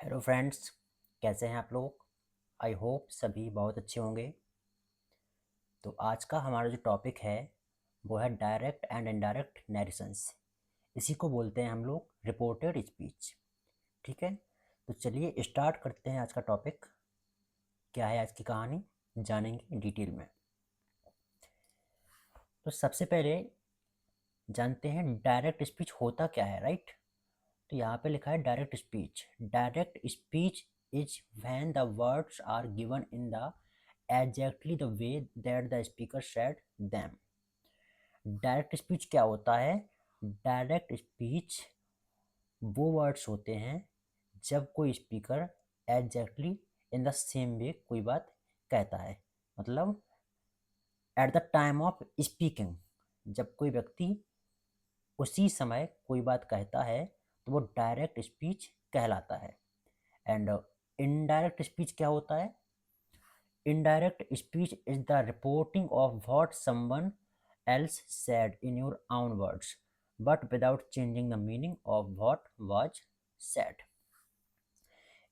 Hello friends, कैसे हैं आप लोग। आई होप सभी बहुत अच्छे होंगे। तो आज का हमारा जो टॉपिक है वो है डायरेक्ट एंड इनडायरेक्ट नैरेशंस। इसी को बोलते हैं हम लोग रिपोर्टेड स्पीच। ठीक है, तो चलिए स्टार्ट करते हैं आज का टॉपिक। क्या है आज की कहानी, जानेंगे डिटेल में। तो सबसे पहले जानते हैं डायरेक्ट स्पीच होता क्या है, राइट। तो यहाँ पे लिखा है direct speech. Direct speech is when the words are given in the exactly the way that the speaker said them. Direct speech क्या होता है? डायरेक्ट स्पीच वो वर्ड्स होते हैं जब कोई speaker exactly in the same way कोई बात कहता है। मतलब at the time of speaking, जब कोई व्यक्ति उसी समय कोई बात कहता है तो वो डायरेक्ट स्पीच कहलाता है। एंड इनडायरेक्ट स्पीच क्या होता है? Indirect speech is the reporting of what someone else said in your own words but without changing the meaning of what was said।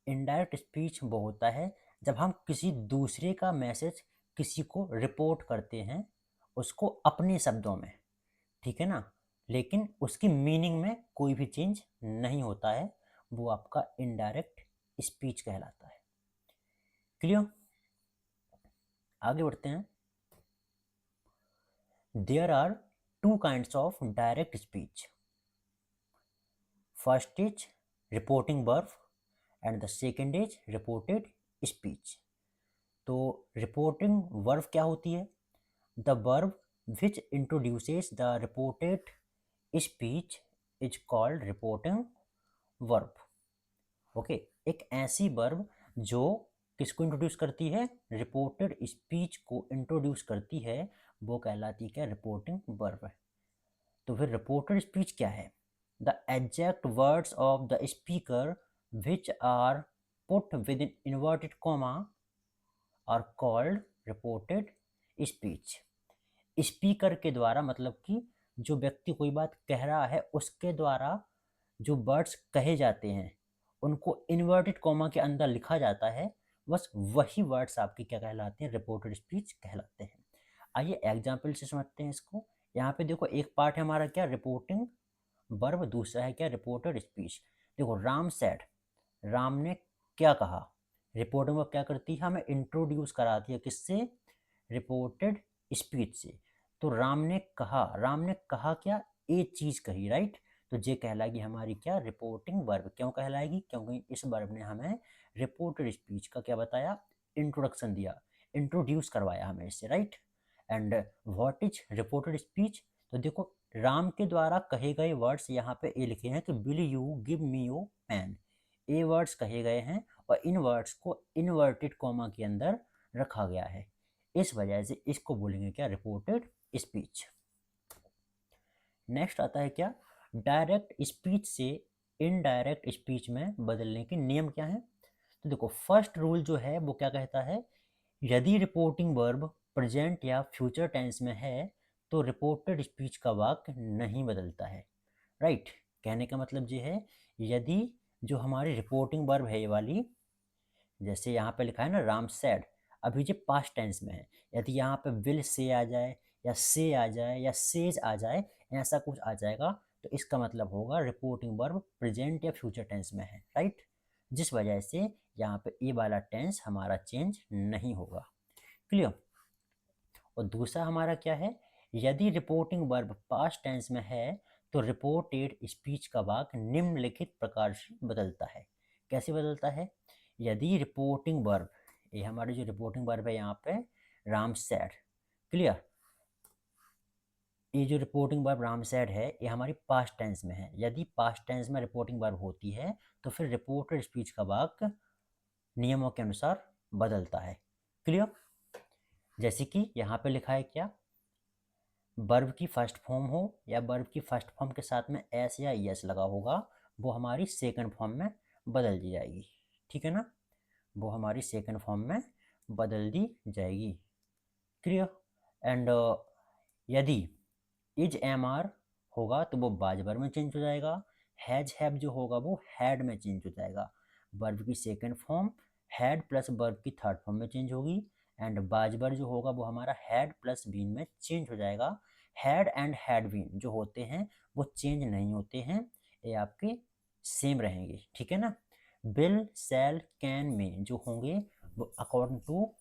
Indirect speech वो होता है जब हम किसी दूसरे का मैसेज किसी को रिपोर्ट करते हैं, उसको अपने शब्दों में, ठीक है ना, लेकिन उसकी मीनिंग में कोई भी चेंज नहीं होता है। वो आपका इनडायरेक्ट स्पीच कहलाता है। क्लियर? आगे बढ़ते हैं। There are two kinds of direct speech. First is reporting verb and the second is reported speech. तो रिपोर्टिंग वर्ब क्या होती है? The verb which introduces the reported speech is called reporting verb. Okay, एक ऐसी verb जो किसको introduce करती है? रिपोर्टेड स्पीच को इंट्रोड्यूस करती है, वो कहलाती है क्या? Reporting verb. तो फिर रिपोर्टेड स्पीच क्या है? The exact words of the speaker which are put within inverted comma are called reported speech. Speaker के द्वारा, मतलब कि जो व्यक्ति कोई बात कह रहा है उसके द्वारा जो वर्ड्स कहे जाते हैं उनको इन्वर्टेड कॉमा के अंदर लिखा जाता है, बस वही वर्ड्स आपके क्या कहलाते हैं? रिपोर्टेड स्पीच कहलाते हैं। आइए एग्जाम्पल से समझते हैं इसको। यहाँ पे देखो, एक पार्ट है हमारा क्या? रिपोर्टिंग वर्ब, दूसरा है क्या? Reported speech. देखो, राम सेड, राम ने क्या कहा। रिपोर्टिंग वर्ब क्या करती है? हमें इंट्रोड्यूस कराती है किससे? रिपोर्टेड स्पीच से। तो राम ने कहा, राम ने कहा क्या? एक चीज कही, राइट। तो ये कहलाएगी हमारी क्या? Reporting verb. क्यों कहलाएगी? क्योंकि इस वर्ब ने हमें रिपोर्टेड स्पीच का क्या बताया? इंट्रोडक्शन दिया, इंट्रोड्यूस करवाया हमें इससे, right. And what is reported speech? तो देखो, राम के द्वारा कहे गए वर्ड्स यहाँ पे ये लिखे हैं कि will you give me your pen. ये वर्ड्स कहे गए हैं और इन वर्ड्स को इनवर्टेड कॉमा के अंदर रखा गया है। इस वजह से इसको बोलेंगे क्या? Reported speech. नेक्स्ट आता है क्या? डायरेक्ट स्पीच से इनडायरेक्ट स्पीच में बदलने के नियम क्या हैं? तो देखो, फर्स्ट रूल जो है वो क्या कहता है? यदि रिपोर्टिंग वर्ब प्रेजेंट या फ्यूचर टेंस में है तो रिपोर्टेड स्पीच का वाक्य नहीं बदलता है, राइट। कहने का मतलब ये है, यदि जो हमारी रिपोर्टिंग वर्ब है ये वाली, जैसे यहाँ पे लिखा है ना राम सेड, अभी जो पास्ट टेंस में है, यदि यहाँ पे विल से आ जाए या से आ जाए या सेज आ जाए, ऐसा कुछ आ जाएगा, तो इसका मतलब होगा रिपोर्टिंग वर्ब प्रेजेंट या फ्यूचर टेंस में है, राइट। जिस वजह से यहाँ पे ए वाला टेंस हमारा चेंज नहीं होगा। क्लियर? और दूसरा हमारा क्या है? यदि रिपोर्टिंग वर्ब पास्ट टेंस में है तो रिपोर्टेड स्पीच का वाक्य निम्नलिखित प्रकार से बदलता है। कैसे बदलता है? यदि रिपोर्टिंग वर्ब, ये हमारी जो रिपोर्टिंग वर्ब है यहाँ पे राम सैड, क्लियर, ये जो रिपोर्टिंग वर्ब राम सैड है ये हमारी पास्ट टेंस में है। यदि पास्ट टेंस में रिपोर्टिंग वर्ब होती है तो फिर रिपोर्टेड स्पीच का वाक्य नियमों के अनुसार बदलता है। क्लियर? जैसे कि यहाँ पे लिखा है क्या? वर्ब की फर्स्ट फॉर्म हो या वर्ब की फर्स्ट फॉर्म के साथ में एस या यस लगा होगा, वो हमारी सेकंड फॉर्म में बदल दी जाएगी, ठीक है ना। वो हमारी सेकंड फॉर्म में बदल दी जाएगी। क्लियर? एंड यदि इज एम आर होगा तो वो बाज वर्ब में चेंज हो जाएगा। हैज हैव जो होगा वो हैड में चेंज हो जाएगा। वर्ब की second form had plus verb की थर्ड फॉर्म में चेंज होगी, एंड वाज वर जो होगा वो हमारा हैड प्लस बीन में चेंज हो जाएगा। हैड एंड हैड बीन जो होते हैं वो चेंज नहीं होते हैं, ये आपके सेम रहेंगे, ठीक है ना। विल शैल कैन में जो होंगे वो अकॉर्डिंग टू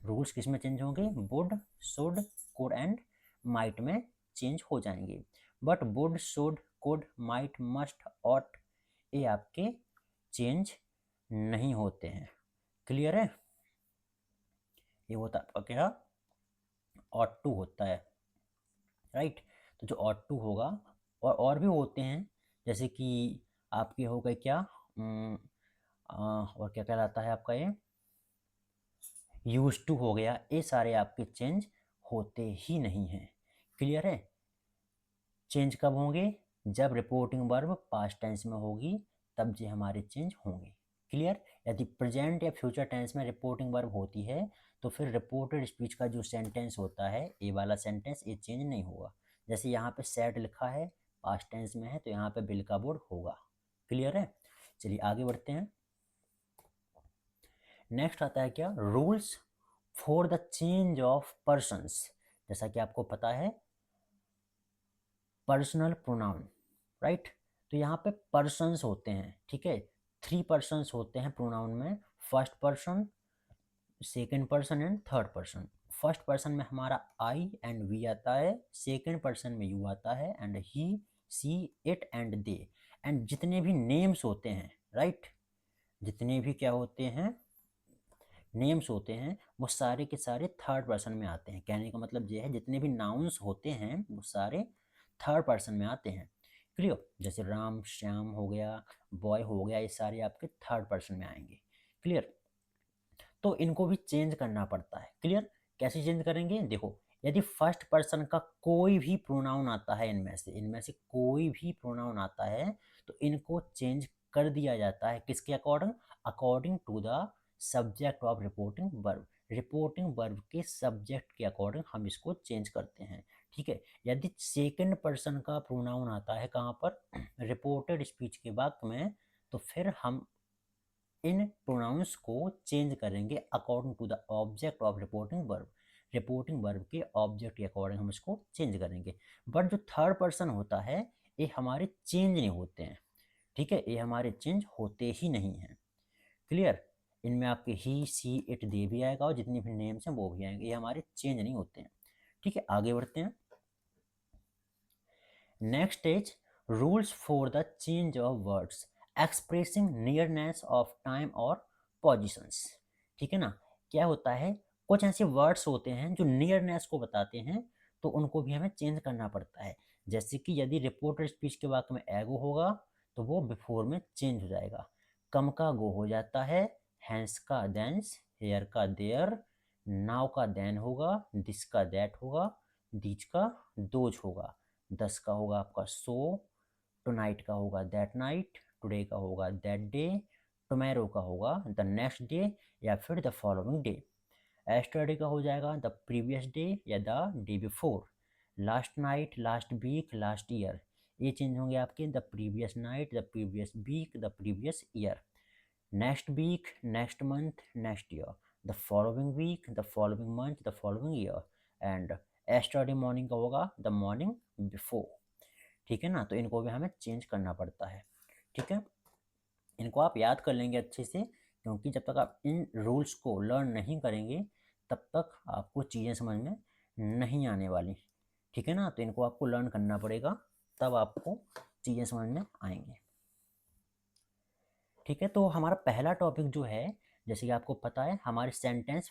रूल्स किस में चेंज होंगे, would should could and might में चेंज हो जाएंगे। But would should could might must ought ये आपके चेंज नहीं होते हैं। क्लियर है, ये होता है आपका क्या, ऑट टू होता है, राइट। तो जो ऑट टू होगा, और भी होते हैं, जैसे कि आपके हो गए क्या और क्या कहलाता है आपका ये यूज टू हो गया, ये सारे आपके चेंज होते ही नहीं हैं। क्लियर है, चेंज कब होंगे, जब रिपोर्टिंग वर्ब पास्ट टेंस में होगी तब जो हमारे चेंज होंगे। क्लियर, यदि प्रेजेंट या फ्यूचर टेंस में रिपोर्टिंग वर्ब होती है तो फिर रिपोर्टेड स्पीच का जो सेंटेंस होता है ये वाला सेंटेंस ये चेंज नहीं होगा। जैसे यहाँ पे सेट लिखा है पास्ट टेंस में है तो यहाँ पे बिल का बोर्ड होगा। क्लियर है, चलिए आगे बढ़ते हैं। नेक्स्ट आता है क्या, rules for the change of persons. जैसा कि आपको पता है पर्सनल प्रोनाउन, राइट। तो यहाँ पे पर्सन्स होते हैं, ठीक है, 3 पर्सन्स होते हैं प्रोनाउन में, first person, second person and third person. First person में हमारा आई एंड वी आता है, सेकंड पर्सन में यू आता है and he see it and they. And जितने भी नेम्स होते हैं, राइट, जितने भी क्या होते हैं नेम्स होते हैं वो सारे के सारे थर्ड पर्सन में आते हैं। कहने का मतलब ये है जितने भी नाउन्स होते हैं वो सारे थर्ड पर्सन में आते हैं। क्लियर, जैसे राम श्याम हो गया, बॉय हो गया, ये सारे आपके थर्ड पर्सन में आएंगे। क्लियर, तो इनको भी चेंज करना पड़ता है। क्लियर, कैसे चेंज करेंगे, देखो यदि फर्स्ट पर्सन का कोई भी प्रोनाउन आता है, इनमें से कोई भी प्रोनाउन आता है तो इनको चेंज कर दिया जाता है किसके according, according to the subject of reporting verb. Reporting verb के सब्जेक्ट के अकॉर्डिंग हम इसको चेंज करते हैं। ठीक है, यदि सेकंड पर्सन का प्रोनाउन आता है कहाँ पर, रिपोर्टेड स्पीच के वाक्य में, तो फिर हम इन प्रोनाउंस को चेंज करेंगे according to the object of reporting verb. Reporting verb के ऑब्जेक्ट के अकॉर्डिंग हम इसको चेंज करेंगे। बट जो थर्ड पर्सन होता है ये हमारे चेंज नहीं होते हैं, ठीक है, ये हमारे चेंज होते ही नहीं हैं। क्लियर, इनमें आपके ही सी इट दे भी आएगा और जितने भी नेम्स हैं वो भी आएंगे, ये हमारे चेंज नहीं होते हैं। ठीक है, आगे बढ़ते हैं। Next is rules for the change of words expressing nearness of time और पोजिशंस। ठीक है ना, क्या होता है, कुछ ऐसे वर्ड्स होते हैं जो नियरनेस को बताते हैं तो उनको भी हमें चेंज करना पड़ता है। जैसे कि यदि रिपोर्टेड स्पीच के वाक्य में एगो होगा तो वो बिफोर में चेंज हो जाएगा, कम का गो हो जाता है, हैंस का देंस, हेयर का देयर, नाव का देन होगा, दिस का दैट होगा, दीज का दोज होगा, 10 का होगा आपका सो, टुनाइट का होगा दैट नाइट, टुडे का होगा दैट डे, टुमेरो का होगा द नेक्स्ट डे या फिर द फॉलोइंग डे। एस्टरडे का हो जाएगा द प्रीवियस डे या the day before. Last night, last week, last year, ये चेंज होंगे आपके the previous night, the previous week, the previous year. Next week, next month, next year, the following week, the following month, the following year. And yesterday morning का होगा the morning before. ठीक है ना, तो इनको भी हमें चेंज करना पड़ता है। ठीक है, इनको आप याद कर लेंगे अच्छे से, क्योंकि जब तक आप इन रूल्स को लर्न नहीं करेंगे तब तक आपको चीज़ें समझ में नहीं आने वाली। ठीक है ना, तो इनको आपको लर्न करना पड़ेगा तब आपको चीज़ें समझ में आएंगी। ठीक है, तो हमारा पहला टॉपिक जो है, जैसे कि आपको पता है हमारे सेंटेंस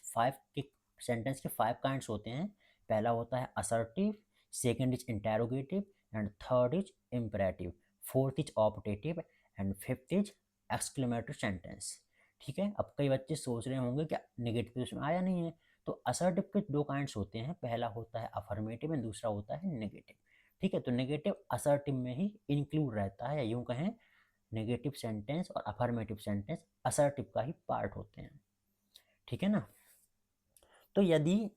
के 5 काइंड्स होते हैं। पहला होता है assertive, second is interrogative and third is imperative, fourth is optative and fifth is exclamatory sentence. ठीक है, अब कई बच्चे सोच रहे होंगे कि नेगेटिव इसमें आया नहीं है, तो असर्टिव के 2 काइंड्स होते हैं, पहला होता है अफर्मेटिव एंड दूसरा होता है नेगेटिव। ठीक है, तो नेगेटिव असर्टिव में ही इंक्लूड रहता है, यूं कहें नेगेटिव सेंटेंस और अफर्मेटिव सेंटेंस असर्टिव का ही पार्ट होते हैं। ठीक है ना, तो यदि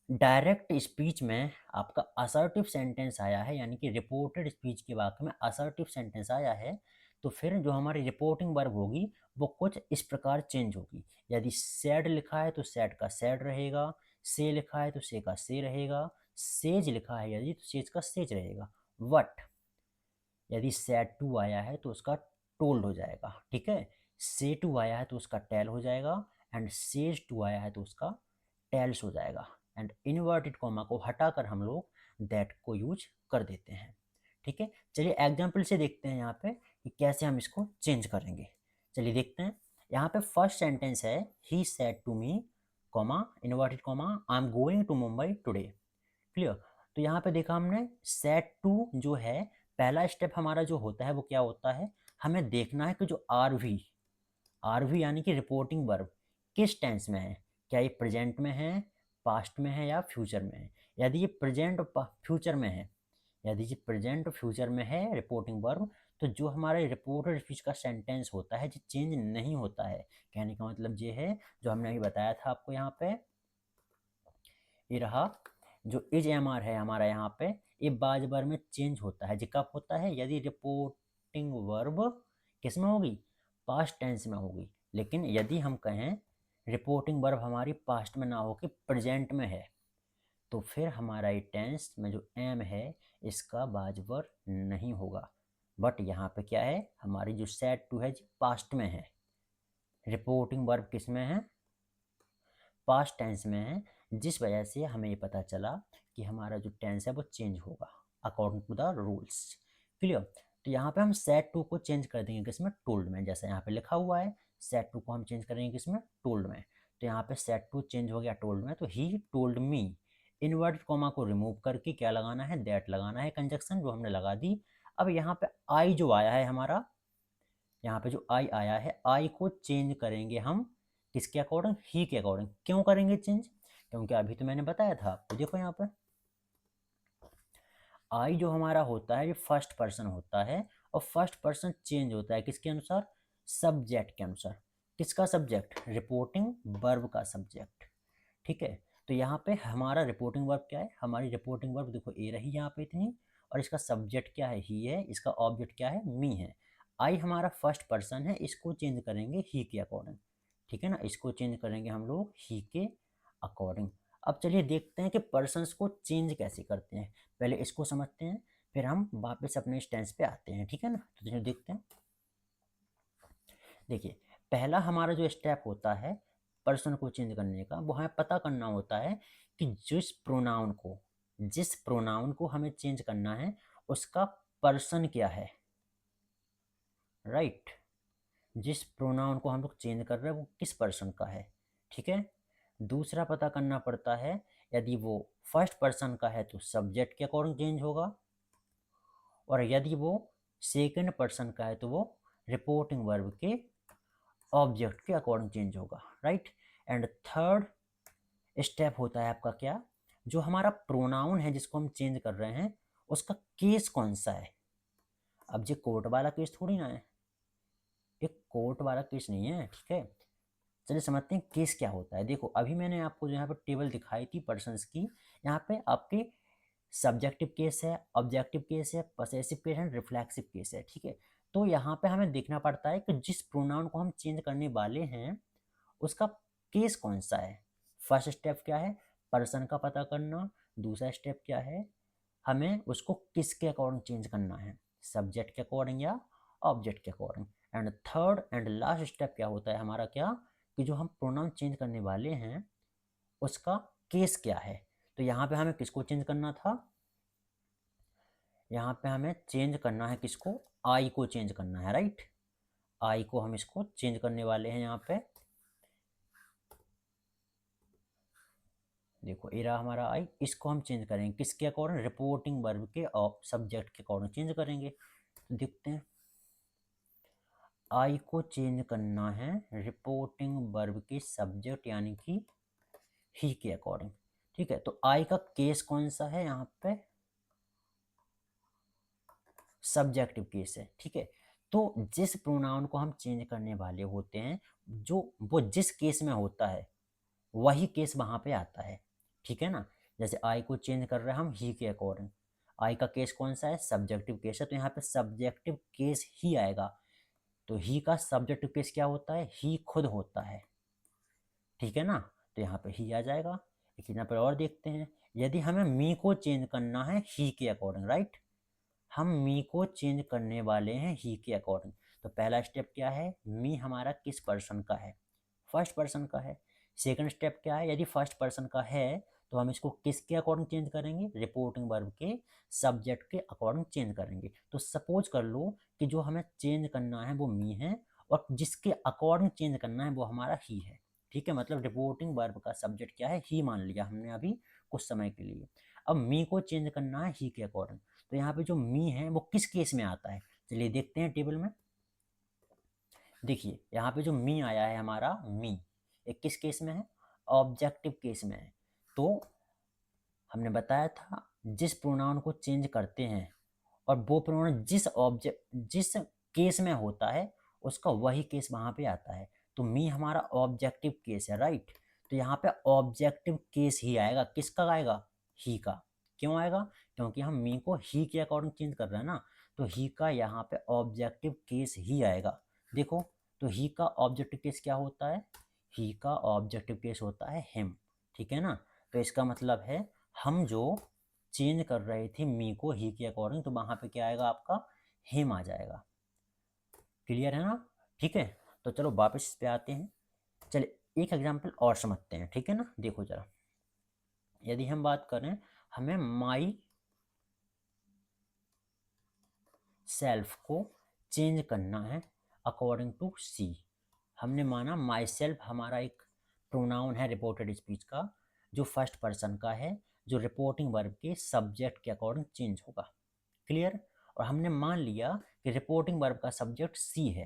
डायरेक्ट स्पीच में आपका असर्टिव सेंटेंस आया है, यानी कि रिपोर्टेड स्पीच के वाक्य में असर्टिव सेंटेंस आया है, तो फिर जो हमारी रिपोर्टिंग वर्ब होगी वो कुछ इस प्रकार चेंज होगी। यदि सैड लिखा है तो सैड का सैड रहेगा, से लिखा है तो से का से रहेगा, सेज लिखा है यदि तो सेज का सेज रहेगा। वट यदि सैड टू आया है तो उसका टोल्ड हो जाएगा, ठीक है। से टू आया है तो उसका टेल हो जाएगा, एंड सेज टू आया है तो उसका टेल्स हो जाएगा। एंड इन्वर्टेड कॉमा को हटाकर हम लोग दैट को यूज कर देते हैं, ठीक है। चलिए एग्जाम्पल से देखते हैं यहाँ पे कि कैसे हम इसको चेंज करेंगे। चलिए देखते हैं। यहाँ पे फर्स्ट सेंटेंस है he said to me comma inverted comma I am going to Mumbai today. Clear. तो यहाँ पे देखा हमने सेट टू जो है पहला स्टेप हमारा जो होता है वो क्या होता है, हमें देखना है कि जो आरवी यानी कि रिपोर्टिंग वर्ब किस टेंस में है, क्या ये प्रेजेंट में है, पास्ट में है या फ्यूचर में है। यदि ये प्रेजेंट और फ्यूचर में है, यदि ये प्रेजेंट और फ्यूचर में है रिपोर्टिंग वर्ब, तो जो हमारा रिपोर्टेड स्पीच का सेंटेंस होता है जो चेंज नहीं होता है, कहने का मतलब ये है जो हमने अभी बताया था आपको यहाँ पे, ये रहा जो इज एम आर है हमारा यहाँ पे, ये बार बार में चेंज होता है। जो कब होता है, यदि रिपोर्टिंग वर्ब किस में होगी, पास्ट टेंस में होगी। लेकिन यदि हम कहें रिपोर्टिंग वर्ब हमारी पास्ट में ना हो कि प्रेजेंट में है, तो फिर हमारा ये टेंस में जो एम है इसका बाजवर नहीं होगा। बट यहाँ पे क्या है, हमारी जो सेड टू है पास्ट में है, रिपोर्टिंग वर्ब किस में है, पास्ट टेंस में है, जिस वजह से हमें ये पता चला कि हमारा जो टेंस है वो चेंज होगा according to the rules. Clear. तो यहाँ पे हम सेट टू को चेंज कर देंगे किसमें, टोल्ड में। जैसे यहाँ पे लिखा हुआ है सेट टू को हम चेंज करेंगे किसमें, टोल्ड में। तो यहाँ पे सेट टू चेंज हो गया टोल्ड में, तो he told me, inverted comma को रिमूव करके क्या लगाना है, दैट लगाना है कंजक्शन जो हमने लगा दी। अब यहाँ पे आई जो आया है हमारा, यहाँ पे जो आई आया है, आई को चेंज करेंगे हम किसके अकॉर्डिंग, ही के अकॉर्डिंग। क्यों करेंगे चेंज, क्योंकि अभी तो मैंने बताया था आपको, देखो यहाँ पे आई जो हमारा होता है ये फर्स्ट पर्सन होता है, और फर्स्ट पर्सन चेंज होता है किसके अनुसार, सब्जेक्ट के अनुसार। किसका सब्जेक्ट, रिपोर्टिंग वर्ब का सब्जेक्ट, ठीक है। तो यहाँ पे हमारा रिपोर्टिंग वर्ब क्या है, हमारी रिपोर्टिंग वर्ब देखो ए रही यहाँ पे इतनी, और इसका सब्जेक्ट क्या है, ही है, इसका ऑब्जेक्ट क्या है, मी है। आई हमारा फर्स्ट पर्सन है, इसको चेंज करेंगे ही के अकॉर्डिंग, ठीक है ना, इसको चेंज करेंगे हम लोग ही के अकॉर्डिंग। अब चलिए देखते हैं कि पर्सन्स को चेंज कैसे करते हैं, पहले इसको समझते हैं फिर हम वापस अपने स्टेंस पे आते हैं, ठीक है ना। तो चलिए देखते हैं। देखिए पहला हमारा जो स्टेप होता है पर्सन को चेंज करने का, वो हमें पता करना होता है कि जिस प्रोनाउन को हमें चेंज करना है उसका पर्सन क्या है, राइट। जिस प्रोनाउन को हम लोग चेंज कर रहे हैं वो किस पर्सन का है, ठीक है। दूसरा पता करना पड़ता है यदि वो फर्स्ट पर्सन का है तो सब्जेक्ट के अकॉर्डिंग चेंज होगा, और यदि वो सेकंड पर्सन का है तो वो रिपोर्टिंग वर्ब के ऑब्जेक्ट के अकॉर्डिंग चेंज होगा, राइट। एंड थर्ड स्टेप होता है आपका क्या, जो हमारा प्रोनाउन है जिसको हम चेंज कर रहे हैं उसका केस कौन सा है। अब ये कोर्ट वाला केस थोड़ी ना है, एक कोर्ट वाला केस नहीं है, ठीक है। चलिए समझते हैं केस क्या होता है। देखो अभी मैंने आपको जो यहाँ पर टेबल दिखाई थी पर्सन्स की, यहाँ पे आपके सब्जेक्टिव केस है, ऑब्जेक्टिव केस है, पसेसिव केस है, रिफ्लेक्सिव केस है, ठीक है। तो यहाँ पे हमें देखना पड़ता है कि जिस प्रोनाउन को हम चेंज करने वाले हैं उसका केस कौन सा है। फर्स्ट स्टेप क्या है, पर्सन का पता करना। दूसरा स्टेप क्या है, हमें उसको किसके अकॉर्डिंग चेंज करना है, सब्जेक्ट के अकॉर्डिंग या ऑब्जेक्ट के according. And third and last step क्या होता है हमारा, क्या कि जो हम प्रोनाउन चेंज करने वाले हैं उसका केस क्या है। तो यहाँ पे हमें किसको चेंज करना था, यहाँ पे हमें चेंज करना है किसको, आई को चेंज करना है, राइट। आई को हम इसको चेंज करने वाले हैं यहाँ पे, देखो ये रहा हमारा आई, इसको हम चेंज करेंगे किसके अकॉर्डिंग, रिपोर्टिंग वर्ब के और सब्जेक्ट के अकॉर्डिंग चेंज करेंगे। तो देखते हैं, आई को चेंज करना है रिपोर्टिंग वर्ब के सब्जेक्ट यानी कि ही के अकॉर्डिंग, ठीक है। तो आई का केस कौन सा है, यहाँ पे सब्जेक्टिव केस है, ठीक है। तो जिस प्रोनाउन को हम चेंज करने वाले होते हैं, जो वो जिस केस में होता है वही केस वहां पे आता है, ठीक है ना। जैसे आई को चेंज कर रहे हैं हम ही के अकॉर्डिंग, आई का केस कौन सा है, सब्जेक्टिव केस है, तो यहाँ पे सब्जेक्टिव केस ही आएगा। तो ही का सब्जेक्टिव केस क्या होता है, ही खुद होता है, ठीक है ना। तो यहाँ पे ही आ जाएगा। एक यहाँ पर और देखते हैं, यदि हमें मी को चेंज करना है ही के अकॉर्डिंग, राइट, हम मी को चेंज करने वाले हैं ही के अकॉर्डिंग। तो पहला स्टेप क्या है, मी हमारा किस पर्सन का है, फर्स्ट पर्सन का है। सेकंड स्टेप क्या है, यदि फर्स्ट पर्सन का है तो हम इसको किसके अकॉर्डिंग चेंज करेंगे, रिपोर्टिंग वर्ब के सब्जेक्ट के अकॉर्डिंग चेंज करेंगे। तो सपोज कर लो कि जो हमें चेंज करना है वो मी है, और जिसके अकॉर्डिंग चेंज करना है वो हमारा ही है, ठीक है। मतलब रिपोर्टिंग वर्ब का सब्जेक्ट क्या है, ही मान लिया हमने अभी कुछ समय के लिए। अब मी को चेंज करना है ही के अकॉर्डिंग, तो यहाँ पे जो मी है वो किस केस में आता है, चलिए देखते हैं टेबल में। देखिए यहाँ पे जो मी आया है हमारा, मी एक किस केस में है, ऑब्जेक्टिव केस में है। तो हमने बताया था जिस प्रोनाउन को चेंज करते हैं और वो प्रोनाउन जिस केस में होता है उसका वही केस वहाँ पे आता है। तो मी हमारा ऑब्जेक्टिव केस है, राइट। तो यहाँ पे ऑब्जेक्टिव केस ही आएगा, किसका आएगा, ही का। क्यों आएगा, क्योंकि हम मी को ही के अकॉर्डिंग चेंज कर रहे हैं ना, तो ही का यहाँ पे ऑब्जेक्टिव केस ही आएगा। देखो, तो ही का ऑब्जेक्टिव केस क्या होता है, ही का ऑब्जेक्टिव केस होता है हिम, ठीक है ना। तो इसका मतलब है हम जो चेंज कर रहे थे मी को ही के अकॉर्डिंग, तो वहां पे क्या आएगा आपका, हिम आ जाएगा। क्लियर है ना, ठीक है। तो चलो वापस इस पे आते हैं, चलिए एक एग्जांपल और समझते हैं, ठीक है ना। देखो जरा, यदि हम बात करें, हमें माई सेल्फ को चेंज करना है अकॉर्डिंग टू सी। हमने माना माई सेल्फ हमारा एक प्रोनाउन है रिपोर्टेड स्पीच का, जो फर्स्ट पर्सन का है, जो रिपोर्टिंग वर्ब के सब्जेक्ट के अकॉर्डिंग चेंज होगा। क्लियर। और हमने मान लिया कि रिपोर्टिंग वर्ब का सब्जेक्ट सी है,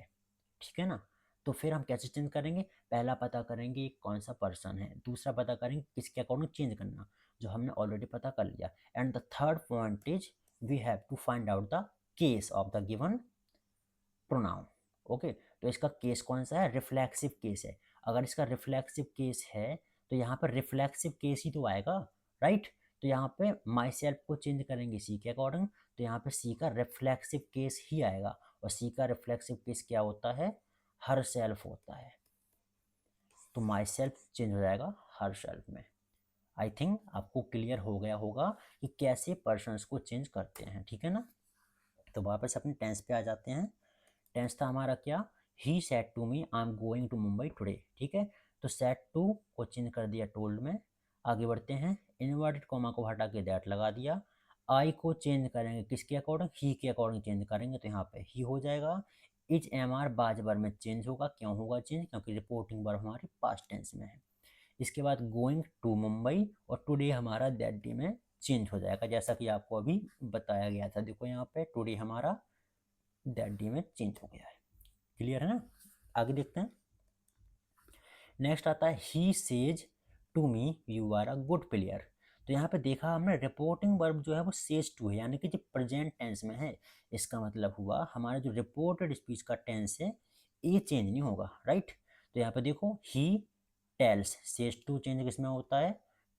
ठीक है ना। तो फिर हम कैसे चेंज करेंगे, पहला पता करेंगे कौन सा पर्सन है, दूसरा पता करेंगे किसके अकॉर्डिंग चेंज करना, जो हमने ऑलरेडी पता कर लिया। And the third point is we have to find out the case of the given pronoun. Okay, तो इसका केस कौन सा है, रिफ्लेक्सिव केस है। अगर इसका रिफ्लेक्सिव केस है तो यहाँ पर रिफ्लेक्सिव केस ही तो आएगा, राइट। तो यहाँ पे माई सेल्फ को चेंज करेंगे सी के अकॉर्डिंग, तो यहाँ पे सी का रिफ्लेक्सिव केस ही आएगा। और सी का रिफ्लेक्सिव केस क्या होता है, हर सेल्फ होता है। तो माई सेल्फ चेंज हो जाएगा हर सेल्फ में। आई थिंक आपको क्लियर हो गया होगा कि कैसे पर्सन्स को चेंज करते हैं, ठीक है ना। तो वापस अपने टेंस पे आ जाते हैं। टेंस था हमारा क्या, he said to me I am going to Mumbai today, ठीक है। तो सेड टू को चेंज कर दिया टोल्ड में। आगे बढ़ते हैं, इनवर्टेड कॉमा को हटा के दैट लगा दिया। आई को चेंज करेंगे किसके अकॉर्डिंग, ही के अकॉर्डिंग चेंज करेंगे, तो यहाँ पे ही हो जाएगा। इज एम आर बाज वर्ब में चेंज होगा, क्यों होगा चेंज, क्योंकि रिपोर्टिंग वर्ब हमारी पास्ट टेंस में है। इसके बाद गोइंग टू मुंबई और टुडे हमारा दैट डे में चेंज हो जाएगा, जैसा कि आपको अभी बताया गया था। देखो यहाँ पे टुडे हमारा दैट डे में चेंज हो गया है। क्लियर है ना, आगे देखते हैं। नेक्स्ट आता है he says to me you are a good player. तो यहाँ पे देखा हमने रिपोर्टिंग वर्ब जो है वो सेज टू है, यानी कि जो प्रेजेंट टेंस में है। इसका मतलब हुआ हमारा जो रिपोर्टेड स्पीच का टेंस है ये चेंज नहीं होगा, राइट। तो यहाँ पे देखो he tells, says to change किस में होता है,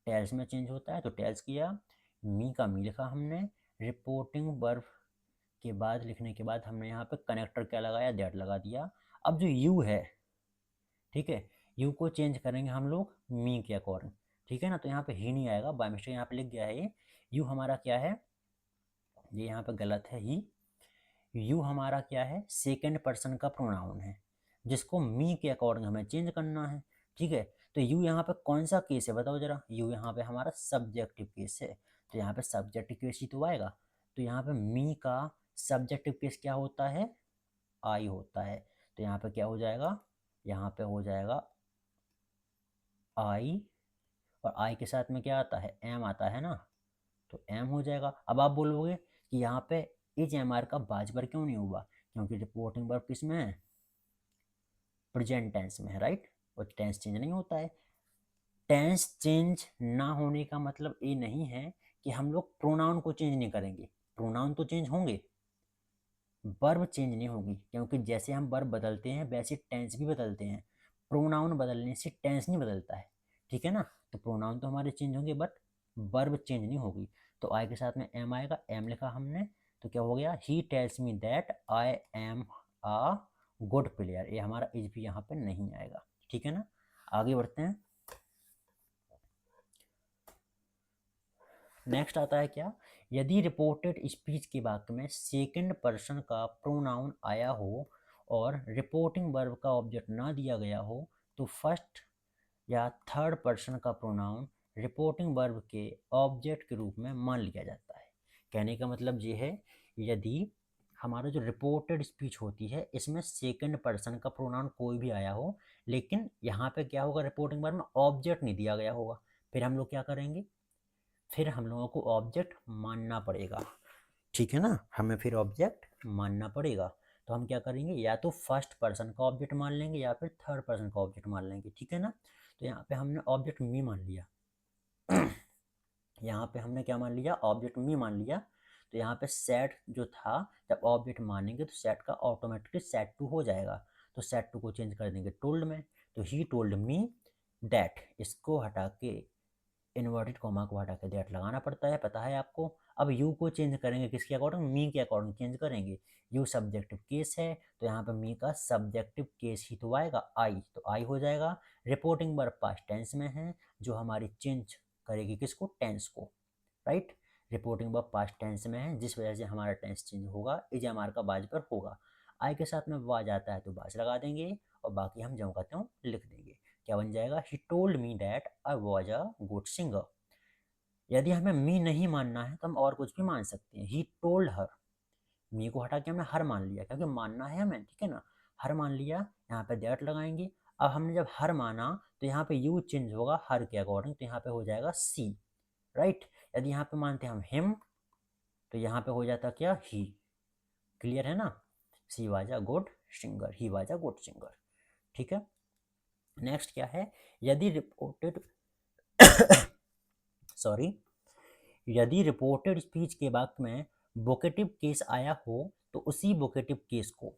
टेल्स में चेंज होता है, तो टेल्स किया। मी का मी लिखा हमने, रिपोर्टिंग वर्ब के बाद लिखने के बाद हमने यहाँ पे कनेक्टर क्या लगाया, दैट लगा दिया। अब जो यू है, ठीक है, यू को चेंज करेंगे हम लोग मी के अकॉर्डिंग, ठीक है ना। तो यहाँ पे ही नहीं आएगा, बाय मिस्टेक यहाँ पे लिख गया है ये। यू हमारा क्या है, ये यहाँ पे गलत है ही। यू हमारा क्या है, सेकेंड पर्सन का प्रोनाउन है, जिसको मी के अकॉर्डिंग हमें चेंज करना है, ठीक है। तो यू यहाँ पे कौन सा केस है बताओ जरा, यू यहाँ पे हमारा सब्जेक्टिव केस है, तो यहाँ पे सब्जेक्टिव केस ही तो आएगा। तो यहाँ पे मी का सब्जेक्टिव केस क्या होता है, आई होता है। तो यहाँ पे क्या हो जाएगा, यहाँ पे हो जाएगा आई, और आई के साथ में क्या आता है, एम आता है ना, तो एम हो जाएगा। अब आप बोलोगे कि यहाँ पे इज एम आर का बाज पर क्यों नहीं हुआ, क्योंकि रिपोर्टिंग वर्ब किस में है, प्रेजेंट टेंस में है, राइट। और टेंस चेंज नहीं होता है। टेंस चेंज ना होने का मतलब ये नहीं है कि हम लोग प्रोनाउन को चेंज नहीं करेंगे, प्रोनाउन तो चेंज होंगे, वर्ब चेंज नहीं होगी, क्योंकि जैसे हम वर्ब बदलते हैं वैसे टेंस भी बदलते हैं। प्रोनाउन बदलने से टेंस नहीं बदलता है, ठीक है ना। तो प्रोनाउन तो हमारे चेंज होंगे बट वर्ब चेंज नहीं होगी। तो आई के साथ में एम आएगा, एम लिखा हमने, तो क्या हो गया, he tells me that I am a good player, ये हमारा इज भी यहाँ पे नहीं आएगा, ठीक है ना। आगे बढ़ते हैं। नेक्स्ट आता है क्या, यदि रिपोर्टेड स्पीच के वाक्य में सेकंड पर्सन का प्रोनाउन आया हो और रिपोर्टिंग वर्ब का ऑब्जेक्ट ना दिया गया हो तो फर्स्ट या थर्ड पर्सन का प्रोनाउन रिपोर्टिंग वर्ब के ऑब्जेक्ट के रूप में मान लिया जाता है। कहने का मतलब ये है, यदि हमारा जो रिपोर्टेड स्पीच होती है इसमें सेकंड पर्सन का प्रोनाउन कोई भी आया हो, लेकिन यहाँ पे क्या होगा, रिपोर्टिंग वर्ब में ऑब्जेक्ट नहीं दिया गया होगा, फिर हम लोग क्या करेंगे, फिर हम लोगों को ऑब्जेक्ट मानना पड़ेगा, ठीक है ना, हमें फिर ऑब्जेक्ट मानना पड़ेगा। तो हम क्या करेंगे, या तो फर्स्ट पर्सन का ऑब्जेक्ट मान लेंगे या फिर थर्ड पर्सन का ऑब्जेक्ट मान लेंगे, ठीक है ना। तो यहाँ पे हमने ऑब्जेक्ट मी मान लिया यहाँ पे हमने क्या मान लिया, ऑब्जेक्ट मी मान लिया। तो यहाँ पे सेट जो था, जब ऑब्जेक्ट मानेंगे तो सेट का ऑटोमेटिकली सेट टू हो जाएगा, तो सेट टू को चेंज कर देंगे टोल्ड में। तो ही टोल्ड मी दैट, इसको हटा के इन्वर्टेड कॉमा को हटा के दैट लगाना पड़ता है, पता है आपको। अब यू को चेंज करेंगे किसके अकॉर्डिंग, मी के अकॉर्डिंग चेंज करेंगे। यू सब्जेक्टिव केस है तो यहाँ पे मी का सब्जेक्टिव केस ही तो आएगा, आई, तो आई हो जाएगा। रिपोर्टिंग वर्ब पास्ट टेंस में है, जो हमारी चेंज करेगी किसको, टेंस को, right. Reporting verb past tense में है, जिस वजह से हमारा टेंस चेंज होगा, इज हमारा का बाज पर होगा। आई के साथ में वाज आता है तो बाज लगा देंगे, और बाकी हम जो कहते हैं लिख देंगे। क्या बन जाएगा, he told me that I was a good singer. यदि हमें मी नहीं मानना है तो हम और कुछ भी मान सकते हैं, ही टोल्ड हर, मी को हटा के हमने हर मान लिया, क्योंकि मानना है हमें, ठीक है ना, हर मान लिया, यहाँ पे दैट लगाएंगे। अब हमने जब हर माना तो यहाँ पे यू चेंज होगा हर के अकॉर्डिंग, तो यहाँ पे हो जाएगा सी, राइट। यदि यहाँ पे मानते हम हिम तो यहाँ पे हो जाता क्या, ही, क्लियर है ना। She was a good singer, he was a good singer, ठीक है। नेक्स्ट क्या है, यदि रिपोर्टेड सॉरी यदि रिपोर्टेड स्पीच के वाक्य में वोकेटिव केस आया हो तो उसी वोकेटिव केस को